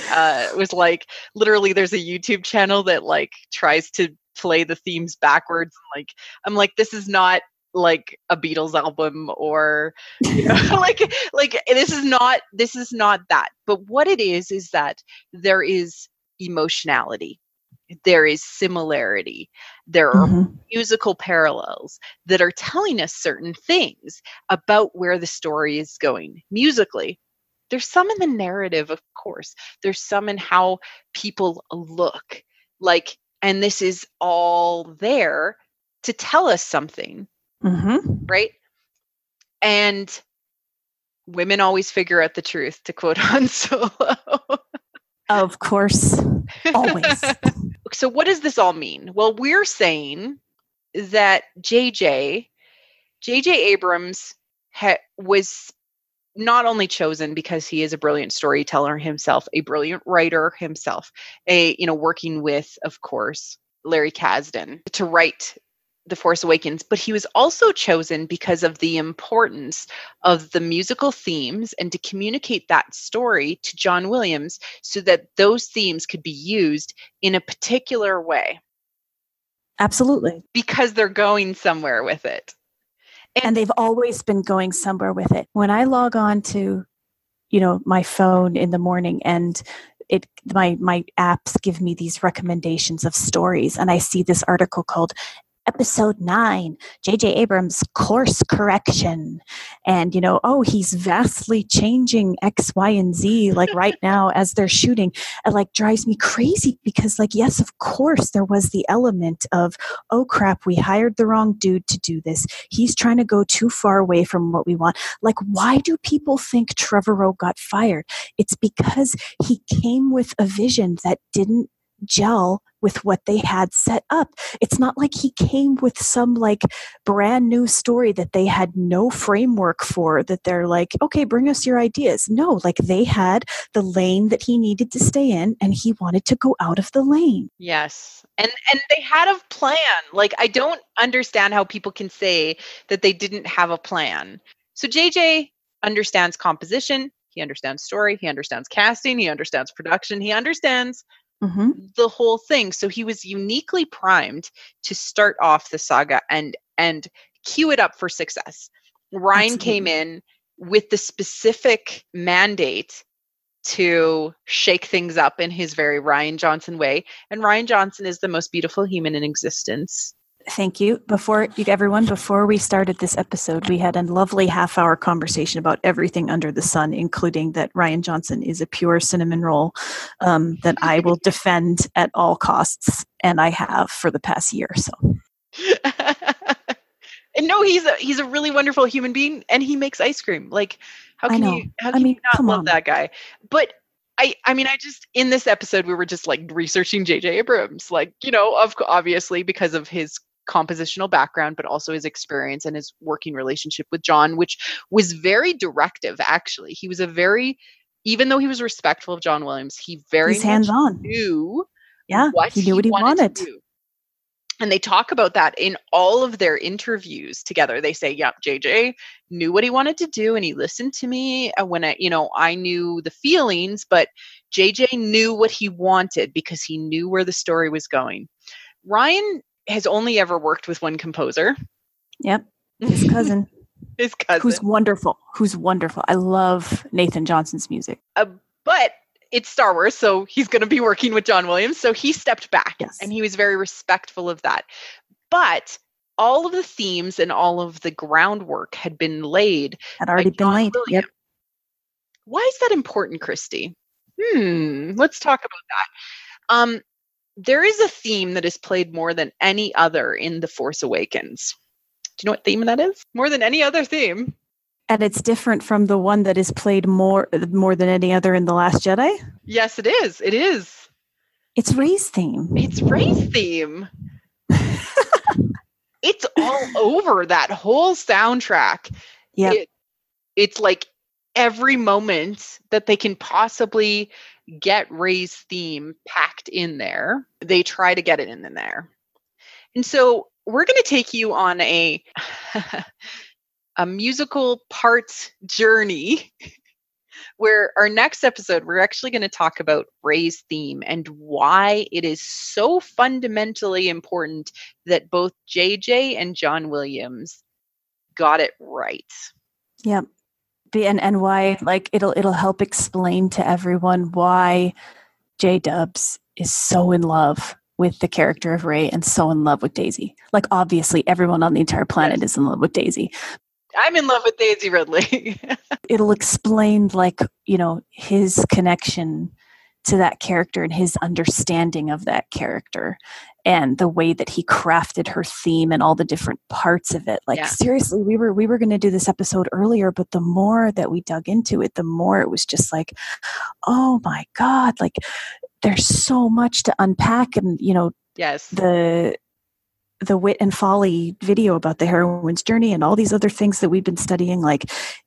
was like, literally, there's a YouTube channel that like tries to play the themes backwards. Like, I'm like, this is not like a Beatles album, or you know, like this is not that. But what it is that there is emotionality. There is similarity. There are musical parallels that are telling us certain things about where the story is going musically. There's some in the narrative, of course. There's some in how people look. Like, and this is all there to tell us something, right? And women always figure out the truth, to quote Han Solo. Of course. Always. So what does this all mean? Well, we're saying that J.J. Abrams was not only chosen because he is a brilliant storyteller himself, a brilliant writer himself, working with, of course, Larry Kasdan to write The Force Awakens, but he was also chosen because of the importance of the musical themes and to communicate that story to John Williams so that those themes could be used in a particular way. Absolutely. Because they're going somewhere with it. And they've always been going somewhere with it. When I log on to, my phone in the morning and my apps give me these recommendations of stories, and I see this article called Episode 9, J.J. Abrams course correction. And, he's vastly changing X, Y, and Z, like right now as they're shooting. It like drives me crazy because yes, of course, there was the element of, oh crap, we hired the wrong dude to do this. He's trying to go too far away from what we want. Like, why do people think Trevorrow got fired? It's because he came with a vision that didn't gel with what they had set up. It's not like he came with some brand new story that they had no framework for, that they're like, okay, bring us your ideas. No, they had the lane that he needed to stay in and he wanted to go out of the lane. Yes. And they had a plan. I don't understand how people can say that they didn't have a plan. So JJ understands composition, he understands story, he understands casting, he understands production, he understands the whole thing. So he was uniquely primed to start off the saga and cue it up for success. Ryan came in with the specific mandate to shake things up in his very Rian Johnson way. And Rian Johnson is the most beautiful human in existence. Thank you. Before we started this episode, we had a lovely half-hour conversation about everything under the sun, including that Rian Johnson is a pure cinnamon roll that I will defend at all costs, and I have for the past year. So, and no, he's a really wonderful human being, and he makes ice cream. How can you not love that guy? But I just, in this episode, we were just researching J.J. Abrams, obviously because of his compositional background, but also his experience and his working relationship with John, which was very directive, actually. He was even though he was respectful of John Williams, he very hands-on knew what he wanted to do. And they talk about that in all of their interviews together. They say, yeah, JJ knew what he wanted to do and he listened to me when I knew the feelings, but JJ knew what he wanted because he knew where the story was going. Ryan has only ever worked with one composer. Yep. His cousin. Who's wonderful. I love Nathan Johnson's music. But it's Star Wars, so he's going to be working with John Williams. So he stepped back and he was very respectful of that. But all of the themes and all of the groundwork had been laid. Yep. Why is that important, Christy? Let's talk about that. There is a theme that is played more than any other in The Force Awakens. Do you know what theme that is? More than any other theme. And it's different from the one that is played more than any other in The Last Jedi? Yes, it is. It is. It's Rey's theme. It's all over that whole soundtrack. Yeah. It's every moment that they can possibly get Rey's theme packed in there, they try to get it in there. And so we're going to take you on a musical parts journey where our next episode, we're actually going to talk about Rey's theme and why it is so fundamentally important that both JJ and John Williams got it right. Yep. And why, it'll help explain to everyone why J-Dubs is so in love with the character of Rey and so in love with Daisy. Obviously, everyone on the entire planet is in love with Daisy. I'm in love with Daisy Ridley. It'll explain, like, his connection to that character and his understanding of that character and the way that he crafted her theme and all the different parts of it. Like, seriously, we were going to do this episode earlier, but the more that we dug into it, the more it was just like, oh my God, like there's so much to unpack. And, yes, the Wit and Folly video about the heroine's journey and all these other things that we've been studying, like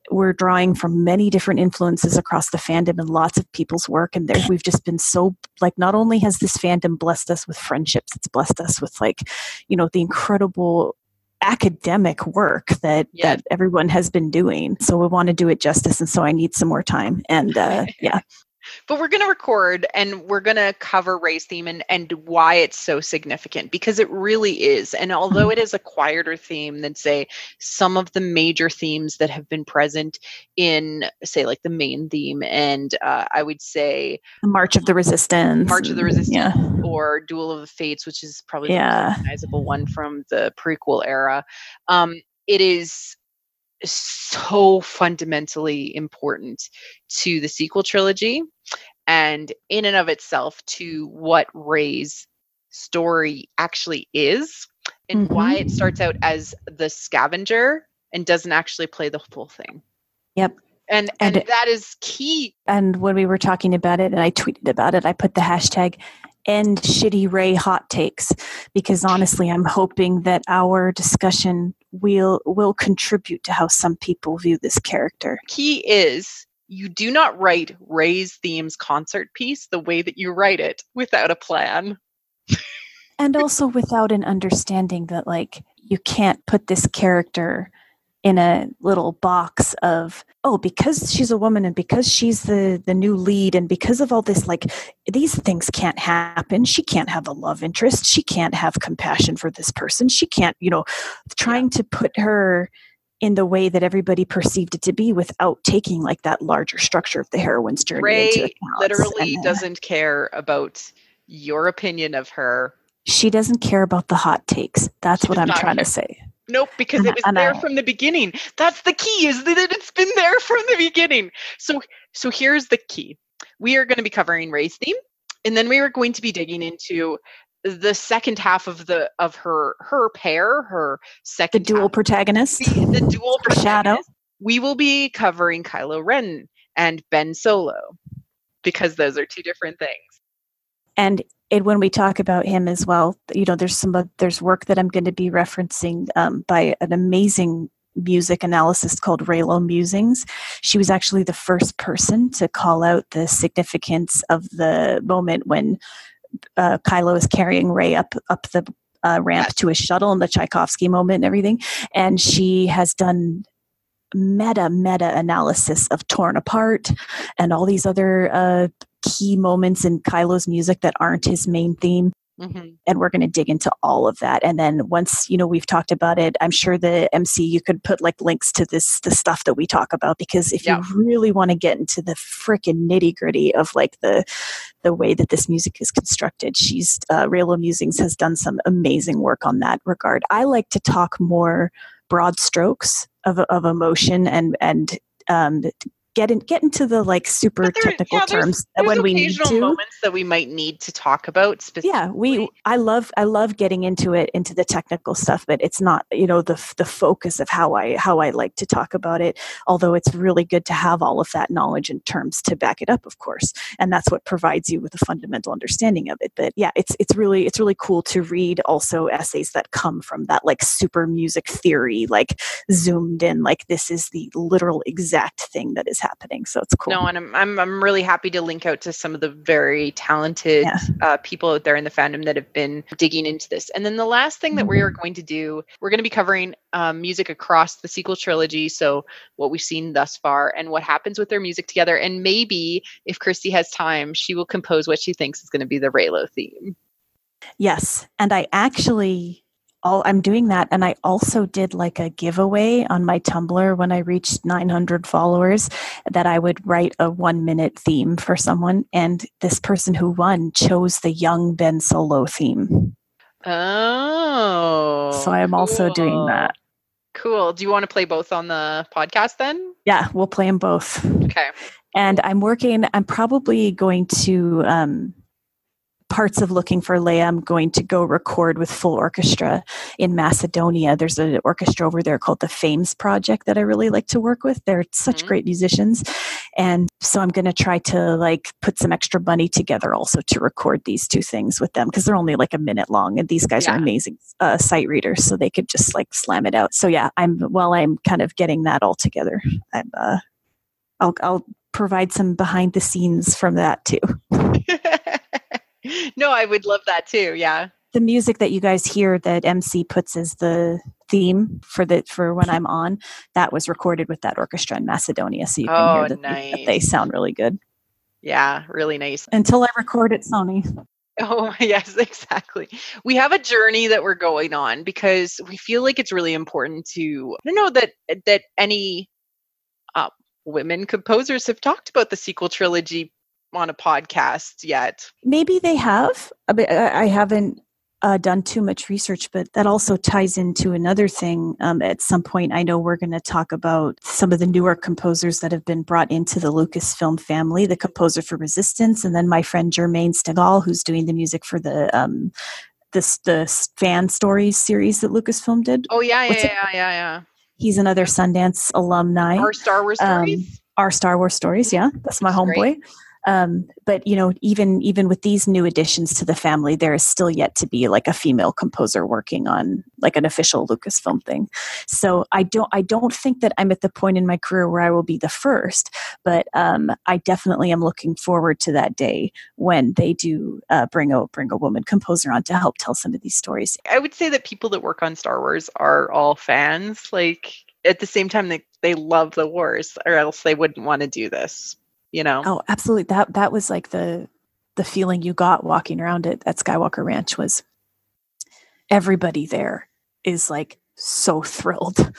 we're drawing from many different influences across the fandom and lots of people's work. And we've just been so, like, not only has this fandom blessed us with friendships, it's blessed us with, like, the incredible academic work that everyone has been doing. So we want to do it justice. And so I need some more time. And yeah. But we're going to record and we're going to cover Rey's theme and why it's so significant, because it really is. And although it is a quieter theme than, say, some of the major themes that have been present in, say, like the main theme, and I would say March of the Resistance, or Duel of the Fates, which is probably the most recognizable one from the prequel era. It is so fundamentally important to the sequel trilogy and in and of itself to what Rey's story actually is and why it starts out as the scavenger and doesn't actually play the full thing. Yep. And that is key. And when we were talking about it and I tweeted about it, I put the hashtag end shitty Rey hot takes, because honestly, I'm hoping that our discussion will contribute to how some people view this character. Key is you do not write Rey's themes concert piece the way that you write it without a plan. And also without an understanding that, like, you can't put this character in a little box of, oh, because she's a woman and because she's the new lead and because of all this, like, these things can't happen. She can't have a love interest. She can't have compassion for this person. She can't, trying to put her in the way that everybody perceived it to be without taking, like, that larger structure of the heroine's journey Rey into account. Literally doesn't care about your opinion of her. She doesn't care about the hot takes. That's what I'm trying to say. Nope, because it was there from the beginning. That's the key, is that it's been there from the beginning. So here's the key. We are going to be covering Rey's theme, and then we are going to be digging into the second half of her pair, her second the dual protagonist. The dual protagonist. Shadow. We will be covering Kylo Ren and Ben Solo, because those are two different things. And when we talk about him as well, there's work that I'm going to be referencing by an amazing music analyst called Reylo Musings. She was actually the first person to call out the significance of the moment when Kylo is carrying Rey up the ramp to his shuttle, and the Tchaikovsky moment and everything. And she has done meta analysis of Torn Apart and all these other key moments in Kylo's music that aren't his main theme. And we're going to dig into all of that. And then once, we've talked about it, I'm sure the MC, you could put, like, links to the stuff that we talk about, because if you really want to get into the freaking nitty gritty of, like, the way that this music is constructed, Reylo Musings has done some amazing work on that regard. I like to talk more broad strokes of emotion and get into the, like, super technical terms when we need to. Moments that we might need to talk about specifically. Yeah, I love getting into the technical stuff, but it's not, the focus of how I like to talk about it. Although it's really good to have all of that knowledge and terms to back it up, of course, and that's what provides you with a fundamental understanding of it. But yeah, it's really cool to read also essays that come from that, like, super music theory, like, zoomed in, like, this is the literal exact thing that is happening. So it's cool. No, and I'm really happy to link out to some of the very talented people out there in the fandom that have been digging into this. And then the last thing that we are going to do, we're going to be covering music across the sequel trilogy. So what we've seen thus far and what happens with their music together. And maybe if Christy has time, she will compose what she thinks is going to be the Reylo theme. Yes. And I'm doing that. And I also did, like, a giveaway on my Tumblr when I reached 900 followers that I would write a 1-minute theme for someone. And this person who won chose the young Ben Solo theme. Oh. So I am also doing that. Cool. Do you want to play both on the podcast then? Yeah, we'll play them both. Okay. And I'm probably going to, parts of Looking for Leia, I'm going to go record with full orchestra in Macedonia. There's an orchestra over there called the Fames Project that I really like to work with. They're such great musicians. And so I'm going to try to like put some extra money together also to record these two things with them, because they're only like a minute long, and these guys are amazing sight readers, so they could just like slam it out. So yeah, I'm kind of getting that all together, I'll provide some behind the scenes from that too. No, I would love that too. Yeah. The music that you guys hear that MC puts as the theme for when I'm on, that was recorded with that orchestra in Macedonia. So you can hear that they sound really good. Yeah, really nice. Until I record at Sony. Oh, yes, exactly. We have a journey that we're going on because we feel like it's really important to, I don't know that any women composers have talked about the sequel trilogy on a podcast yet. Maybe they have. I haven't done too much research, but that also ties into another thing. At some point, I know we're going to talk about some of the newer composers that have been brought into the Lucasfilm family, the composer for Resistance, and then my friend Jermaine Stegall, who's doing the music for the fan stories series that Lucasfilm did. Oh, yeah. He's another Sundance alumni. Our Star Wars stories? Our Star Wars stories, yeah. That's my homeboy. But you know, even with these new additions to the family, there is still yet to be like a female composer working on like an official Lucasfilm thing. So I don't think that I'm at the point in my career where I will be the first, but I definitely am looking forward to that day when they do bring a woman composer on to help tell some of these stories. I would say that people that work on Star Wars are all fans. Like at the same time, they love the wars, or else they wouldn't want to do this. You know? Oh, absolutely. That was like the feeling you got walking around at Skywalker Ranch was everybody there is like so thrilled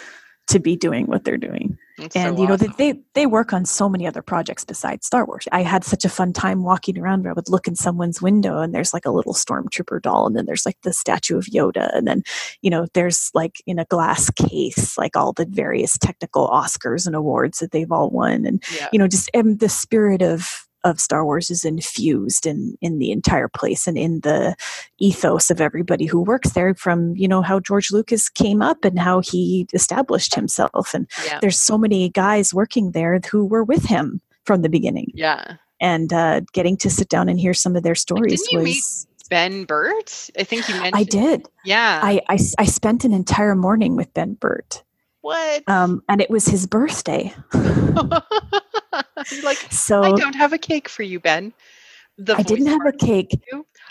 to be doing what they're doing. That's and so you know, awesome. they work on so many other projects besides Star Wars. I had such a fun time walking around where I would look in someone's window and there's like a little stormtrooper doll, and then there's like the statue of Yoda, and then, you know, there's like in a glass case like all the various technical Oscars and awards that they've all won. And you know, just the spirit of Star Wars is infused in the entire place and in the ethos of everybody who works there, from, you know, how George Lucas came up and how he established himself. And there's so many guys working there who were with him from the beginning. Yeah. And getting to sit down and hear some of their stories Didn't you meet Ben Burt? I think you mentioned. I did. Yeah. I spent an entire morning with Ben Burt. What? And it was his birthday. Like, so I don't have a cake for you, Ben. I didn't have a cake.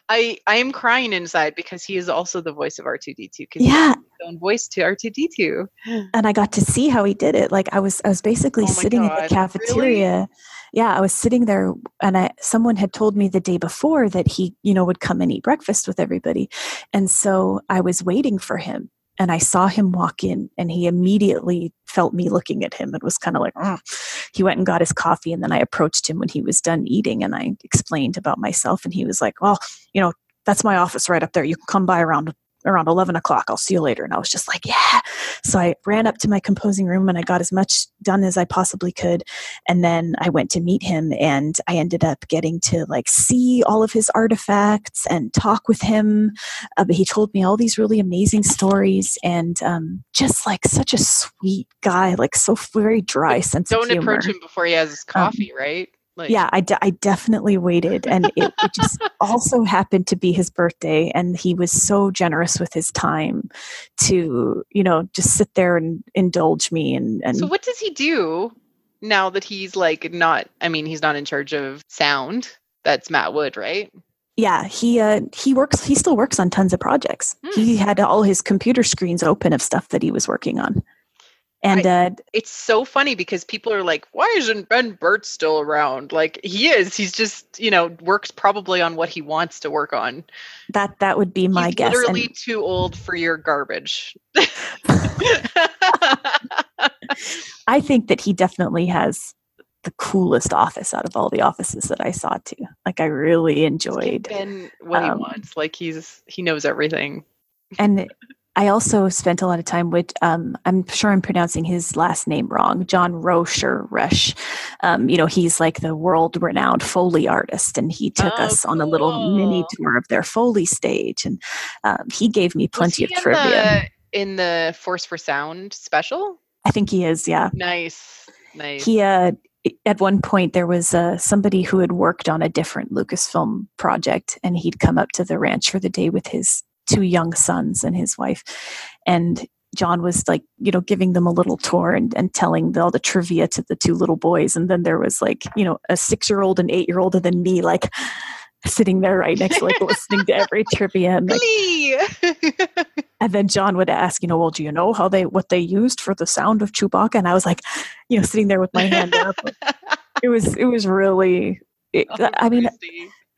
I am crying inside because he is also the voice of R2D2. Yeah. His own voice to R2D2. And I got to see how he did it. Like I was basically sitting in the cafeteria. Really? Yeah, I was sitting there, and someone had told me the day before that he, you know, would come and eat breakfast with everybody. And so I was waiting for him. And I saw him walk in, and he immediately felt me looking at him and was kind of like, He went and got his coffee, and then I approached him when he was done eating, and I explained about myself, and he was like, well, you know, that's my office right up there. You can come by around 11 o'clock. I'll see you later. And I was just like, yeah. So I ran up to my composing room and I got as much done as I possibly could. And then I went to meet him, and I ended up getting to like see all of his artifacts and talk with him. But he told me all these really amazing stories, and just like such a sweet guy, like so very dry sense of humor. Don't approach him before he has his coffee, right? Like, yeah, I definitely waited, and it just also happened to be his birthday, and he was so generous with his time to, you know, just sit there and indulge me. And so what does he do now that he's like not? I mean, he's not in charge of sound. That's Matt Wood, right? Yeah, he works. He still works on tons of projects. He had all his computer screens open of stuff that he was working on. And it's so funny because people are like, why isn't Ben Burt still around? Like, he is. He's just, you know, works probably on what he wants to work on. That would be my guess. Literally too old for your garbage. I think that he definitely has the coolest office out of all the offices that I saw too. Like, I really enjoyed Ben what he wants. Like, he knows everything. And I also spent a lot of time with, I'm sure I'm pronouncing his last name wrong, John Roche or Resch. He's like the world-renowned Foley artist, and he took us on a little mini tour of their Foley stage, and he gave me plenty of trivia. In the Force for Sound special? I think he is, yeah. Nice. He, at one point, there was somebody who had worked on a different Lucasfilm project, and he'd come up to the ranch for the day with his 2 young sons and his wife. And John was like, giving them a little tour and telling all the trivia to the 2 little boys. And then there was like, a 6-year-old and 8-year-old, and then me like sitting there right next to like listening to every trivia. And, and then John would ask, well, do you know what they used for the sound of Chewbacca? And I was like, sitting there with my hand up. It was really, I mean,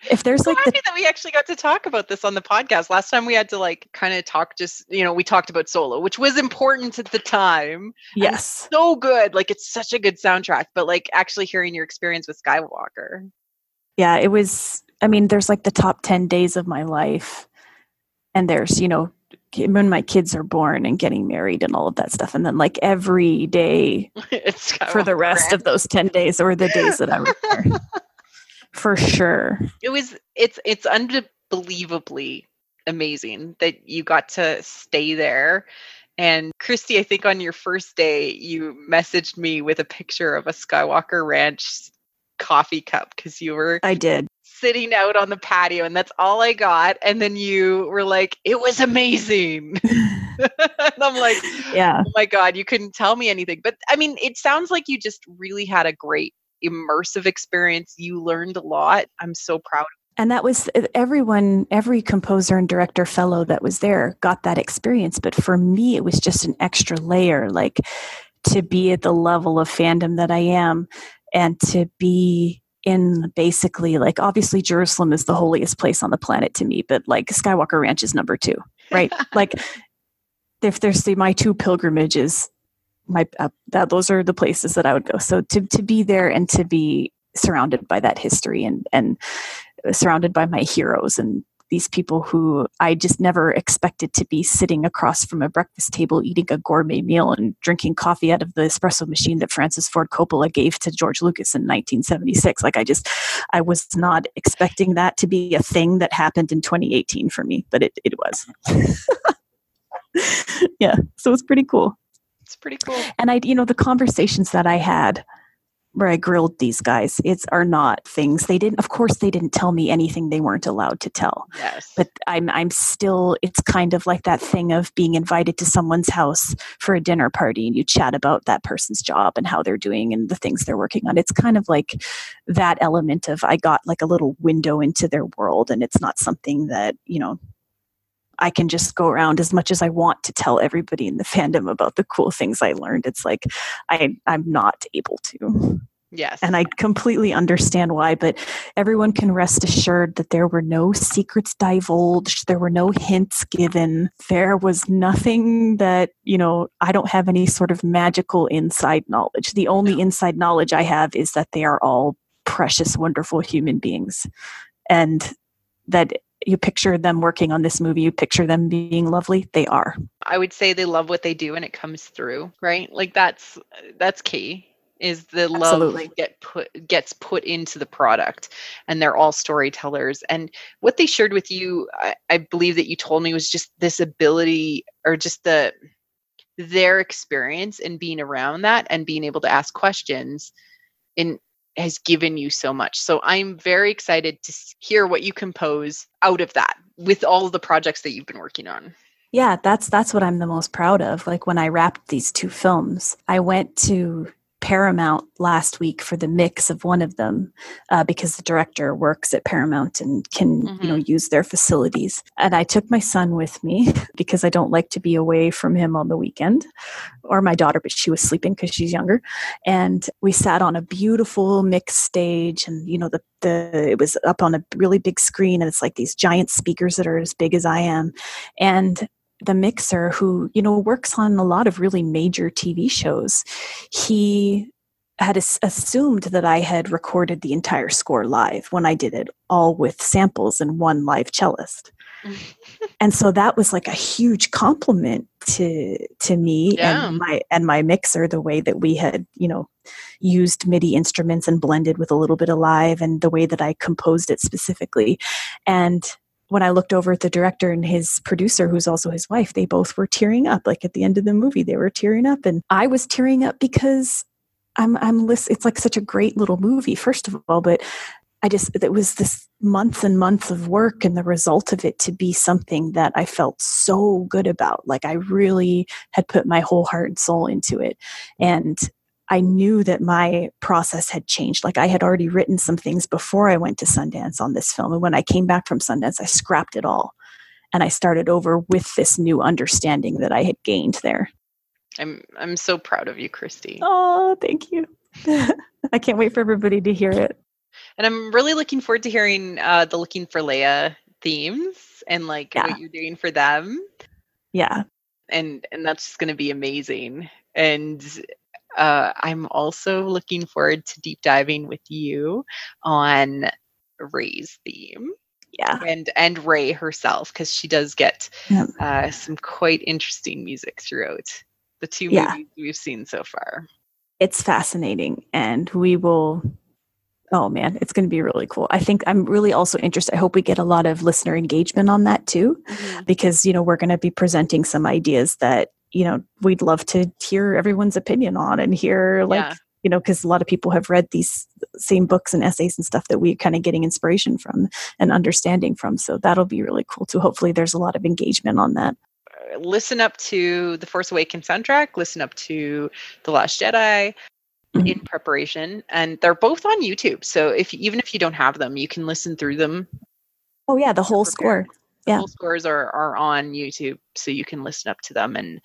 if there's like happy that we actually got to talk about this on the podcast. Last time we had to like kind of talk, just we talked about Solo, which was important at the time. Yes, so good. Like it's such a good soundtrack. But like actually hearing your experience with Skywalker, yeah, it was. I mean, there's like the top 10 days of my life, and there's when my kids are born and getting married and all of that stuff, and then like every day for the rest of those 10 days or the days that I was there. For sure. It's unbelievably amazing that you got to stay there. And Christy, I think on your first day, you messaged me with a picture of a Skywalker Ranch coffee cup because I did. Sitting out on the patio, and that's all I got. And then you were like, it was amazing. And I'm like, yeah. Oh my God, you couldn't tell me anything. But I mean, it sounds like you just really had a great immersive experience. You learned a lot. I'm so proud. And that was every composer and director fellow that was there got that experience. But for me, it was just an extra layer, like to be at the level of fandom that I am, and to be in basically like, obviously Jerusalem is the holiest place on the planet to me, but like Skywalker Ranch is number 2, right? Like if there's my 2 pilgrimages, those are the places that I would go. So to be there and to be surrounded by that history and surrounded by my heroes and these people who I just never expected to be sitting across from a breakfast table eating a gourmet meal and drinking coffee out of the espresso machine that Francis Ford Coppola gave to George Lucas in 1976. Like I was not expecting that to be a thing that happened in 2018 for me, but it was. Yeah, so it's pretty cool. It's pretty cool. And the conversations that I had where I grilled these guys, are not things they didn't tell me anything they weren't allowed to tell. Yes. But I'm still, it's kind of like that thing of being invited to someone's house for a dinner party and you chat about that person's job and how they're doing and the things they're working on. It's kind of like that element of, I got like a little window into their world, and it's not something that, I can just go around as much as I want to tell everybody in the fandom about the cool things I learned. It's like, I'm not able to. Yes. And I completely understand why, but everyone can rest assured that there were no secrets divulged. There were no hints given. There was nothing that, I don't have any sort of magical inside knowledge. The only inside knowledge I have is that they are all precious, wonderful human beings. And that you picture them working on this movie, you picture them being lovely, they are. I would say they love what they do and it comes through, right? Like that's key, is the love gets put into the product, and they're all storytellers. And what they shared with you, I believe that you told me, was just this ability, or just their experience in being around that and being able to ask questions has given you so much. So I'm very excited to hear what you compose out of that with all of the projects that you've been working on. Yeah, that's what I'm the most proud of. Like when I wrapped these 2 films, I went to Paramount last week for the mix of one of them because the director works at Paramount and can use their facilities. And I took my son with me because I don't like to be away from him on the weekend, or my daughter, but she was sleeping because she's younger. And we sat on a beautiful mix stage, and it was up on a really big screen, and it's like these giant speakers that are as big as I am. And the mixer, who, works on a lot of really major TV shows, he had assumed that I had recorded the entire score live when I did it all with samples and one live cellist. And so that was like a huge compliment to me and my mixer, the way that we had, used MIDI instruments and blended with a little bit of live, and the way that I composed it specifically. And when I looked over at the director and his producer, who's also his wife, they both were tearing up. Like at the end of the movie, they were tearing up, and I was tearing up because it's like such a great little movie, first of all, but it was this months and months of work, and the result of it to be something that I felt so good about. Like I really had put my whole heart and soul into it. And I knew that my process had changed. Like I had already written some things before I went to Sundance on this film. And when I came back from Sundance, I scrapped it all. And I started over with this new understanding that I had gained there. I'm so proud of you, Christy. Oh, thank you. I can't wait for everybody to hear it. And I'm really looking forward to hearing the Looking for Leia themes and what you're doing for them. Yeah. And that's just going to be amazing. And I'm also looking forward to deep diving with you on Ray's theme. Yeah. And Ray herself, because she does get some quite interesting music throughout the two movies we've seen so far. It's fascinating, and we will... Oh man, it's going to be really cool. I think I'm really also interested. I hope we get a lot of listener engagement on that too, because, we're going to be presenting some ideas that, we'd love to hear everyone's opinion on, and hear because a lot of people have read these same books and essays and stuff that we're kind of getting inspiration from and understanding from. So that'll be really cool too. Hopefully there's a lot of engagement on that. Listen up to the Force Awakens soundtrack, listen up to The Last Jedi, in preparation, and they're both on YouTube. So even if you don't have them, you can listen through them. Oh yeah, the whole score. The whole scores are on YouTube, so you can listen up to them and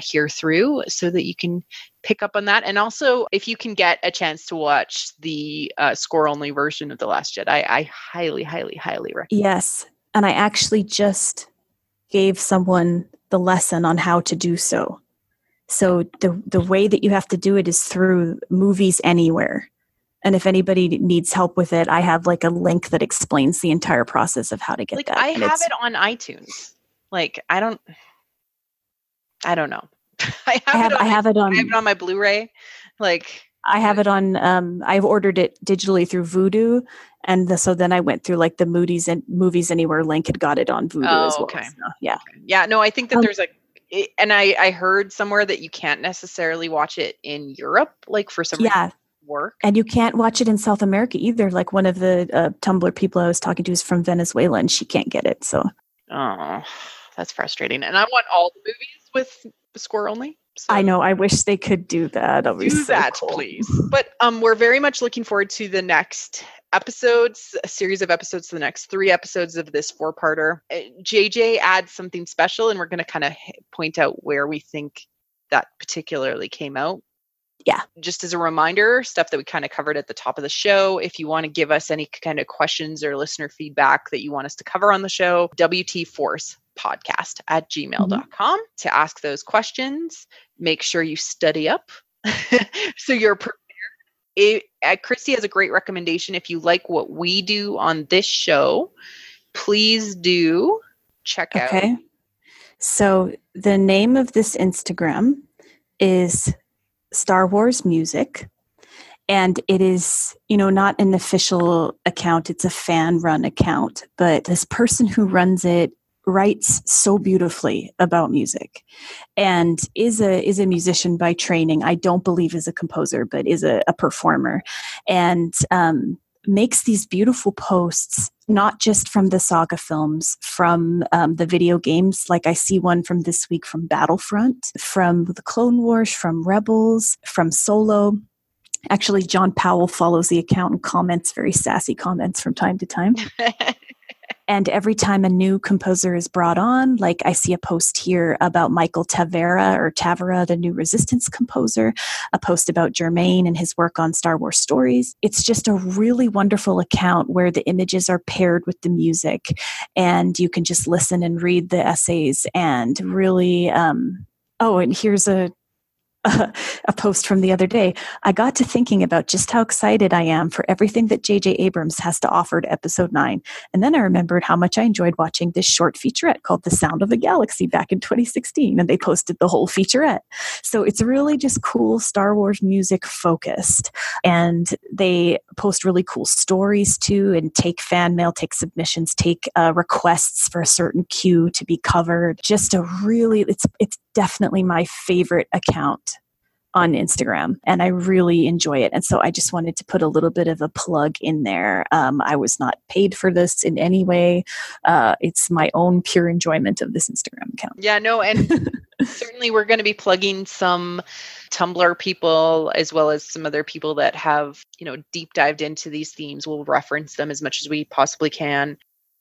hear through, so that you can pick up on that. And also, if you can get a chance to watch the score only version of The Last Jedi, I highly, highly, highly recommend. Yes, and I actually just gave someone the lesson on how to do so. So the way that you have to do it is through Movies Anywhere. And if anybody needs help with it, I have a link that explains the entire process of how to get that. I have it on iTunes. I don't know. I have it on my Blu-ray. I have it on, I've ordered it digitally through Vudu. And so then I went through the Movies Anywhere link and got it on Vudu as well. Okay. So, yeah. Yeah. No, I think that there's and I heard somewhere that you can't necessarily watch it in Europe, for some reason work. And you can't watch it in South America either. One of the Tumblr people I was talking to is from Venezuela, and she can't get it. So, oh, that's frustrating. And I want all the movies with score only. So. I know. I wish they could do that. Do that, cool. Please. But we're very much looking forward to the next episodes, a series of episodes, the next 3 episodes of this 4-parter. JJ adds something special, and we're going to kind of point out where we think that particularly came out. Yeah. Just as a reminder, stuff that we kind of covered at the top of the show. If you want to give us any kind of questions or listener feedback that you want us to cover on the show, wtforcepodcast@gmail.com to ask those questions. Make sure you study up so you're prepared. Christy has a great recommendation. If you like what we do on this show, please do check out. Okay. So the name of this Instagram is Star Wars Music, and it is, not an official account. It's a fan-run account, but this person who runs it writes so beautifully about music, and is a musician by training. I don't believe is a composer, but is a performer, and makes these beautiful posts, not just from the saga films, from the video games. I see one from this week from Battlefront, from the Clone Wars, from Rebels, from Solo. Actually, John Powell follows the account and comments very sassy comments from time to time. And every time a new composer is brought on, I see a post here about Michael Tavera, the new Resistance composer, a post about Jermaine and his work on Star Wars stories. It's just a really wonderful account where the images are paired with the music, and you can just listen and read the essays and really, and here's a a post from the other day, I got to thinking about just how excited I am for everything that J.J. Abrams has to offer to episode 9. And then I remembered how much I enjoyed watching this short featurette called The Sound of the Galaxy back in 2016. And they posted the whole featurette. So it's really just cool Star Wars music focused. And they post really cool stories too, and take fan mail, take submissions, take requests for a certain cue to be covered. Just a really, it's definitely my favorite account on Instagram, and I really enjoy it. And so I just wanted to put a little bit of a plug in there. I was not paid for this in any way. It's my own pure enjoyment of this Instagram account. Yeah, no, and certainly we're going to be plugging some Tumblr people as well as some other people that have, deep dived into these themes. We'll reference them as much as we possibly can.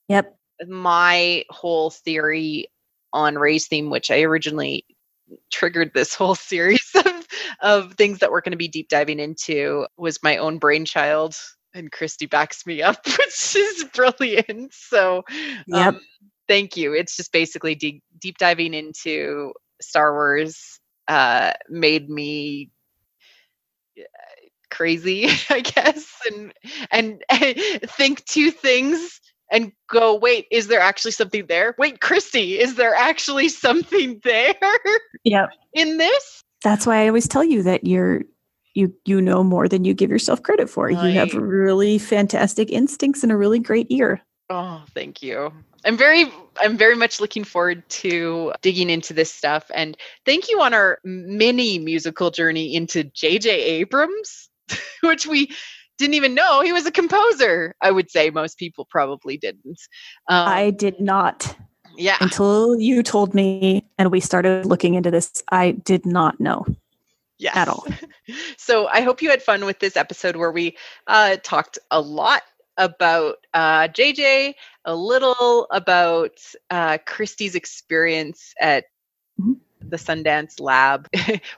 Yep. My whole theory on Ray's theme, which I originally triggered this whole series of things that we're going to be deep diving into, was my own brainchild, and Christy backs me up, which is brilliant. So yep. Thank you. It's just basically deep diving into Star Wars made me crazy, I guess, and think two things and go, wait, is there actually something there? Wait, Christy, is there actually something there? Yep. In this? That's why I always tell you that you know more than you give yourself credit for. Right. You have really fantastic instincts and a really great ear. Oh, thank you. I'm very much looking forward to digging into this stuff. And thank you on our mini musical journey into J.J. Abrams, which we didn't even know he was a composer. I would say most people probably didn't. I did not. Yeah. Until you told me and we started looking into this, I did not know. Yes. At all. So I hope you had fun with this episode where we talked a lot about JJ, a little about Christy's experience at the Sundance Lab,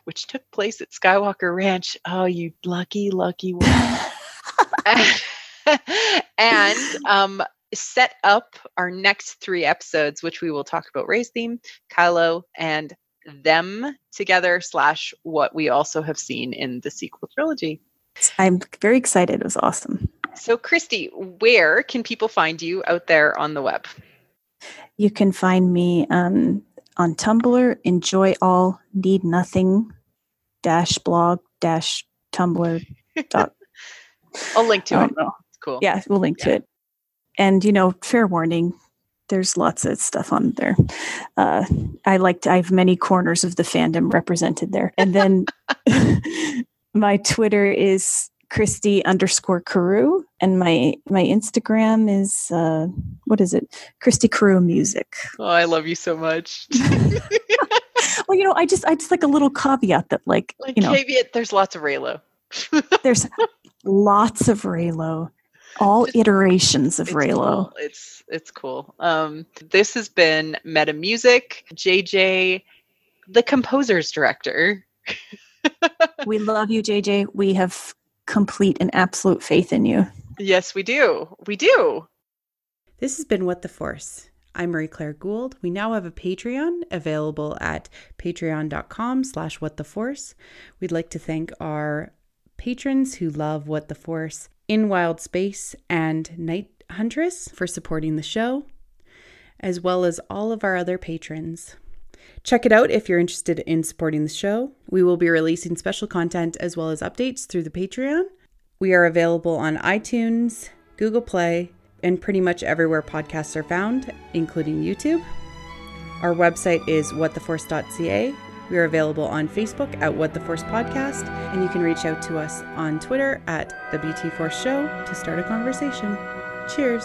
which took place at Skywalker Ranch. Oh, you lucky one. And set up our next 3 episodes, which we will talk about Ray's theme, Kylo, and them together / what we also have seen in the sequel trilogy. I'm very excited. It was awesome. So, Christy, where can people find you out there on the web? You can find me on Tumblr, enjoy all, need nothing, --blog --tumblr. I'll link to it. It's cool. Yeah, we'll link to it. And, fair warning, there's lots of stuff on there. I have many corners of the fandom represented there. And then my Twitter is Christy_Carew, and my Instagram is what is it? Christy Carew Music. Oh, I love you so much. Well, I just like a little caveat that caveat, there's lots of Raylo. There's lots of Raylo. All iterations of Raylo. Cool. It's cool. This has been Meta Music, JJ, the composer's director. We love you, JJ. We have complete and absolute faith in you. Yes, we do. We do. This has been What the Force. I'm Marie-Claire Gould. We now have a Patreon available at patreon.com/whattheforce. We'd like to thank our patrons who love What the Force, In Wild Space and Night Huntress, for supporting the show, as well as all of our other patrons. Check it out if you're interested in supporting the show. We will be releasing special content as well as updates through the Patreon. We are available on iTunes, Google Play, and pretty much everywhere podcasts are found, including YouTube. Our website is whattheforce.ca. We are available on Facebook at What the Force Podcast, and you can reach out to us on Twitter at the BT Force Show to start a conversation. Cheers.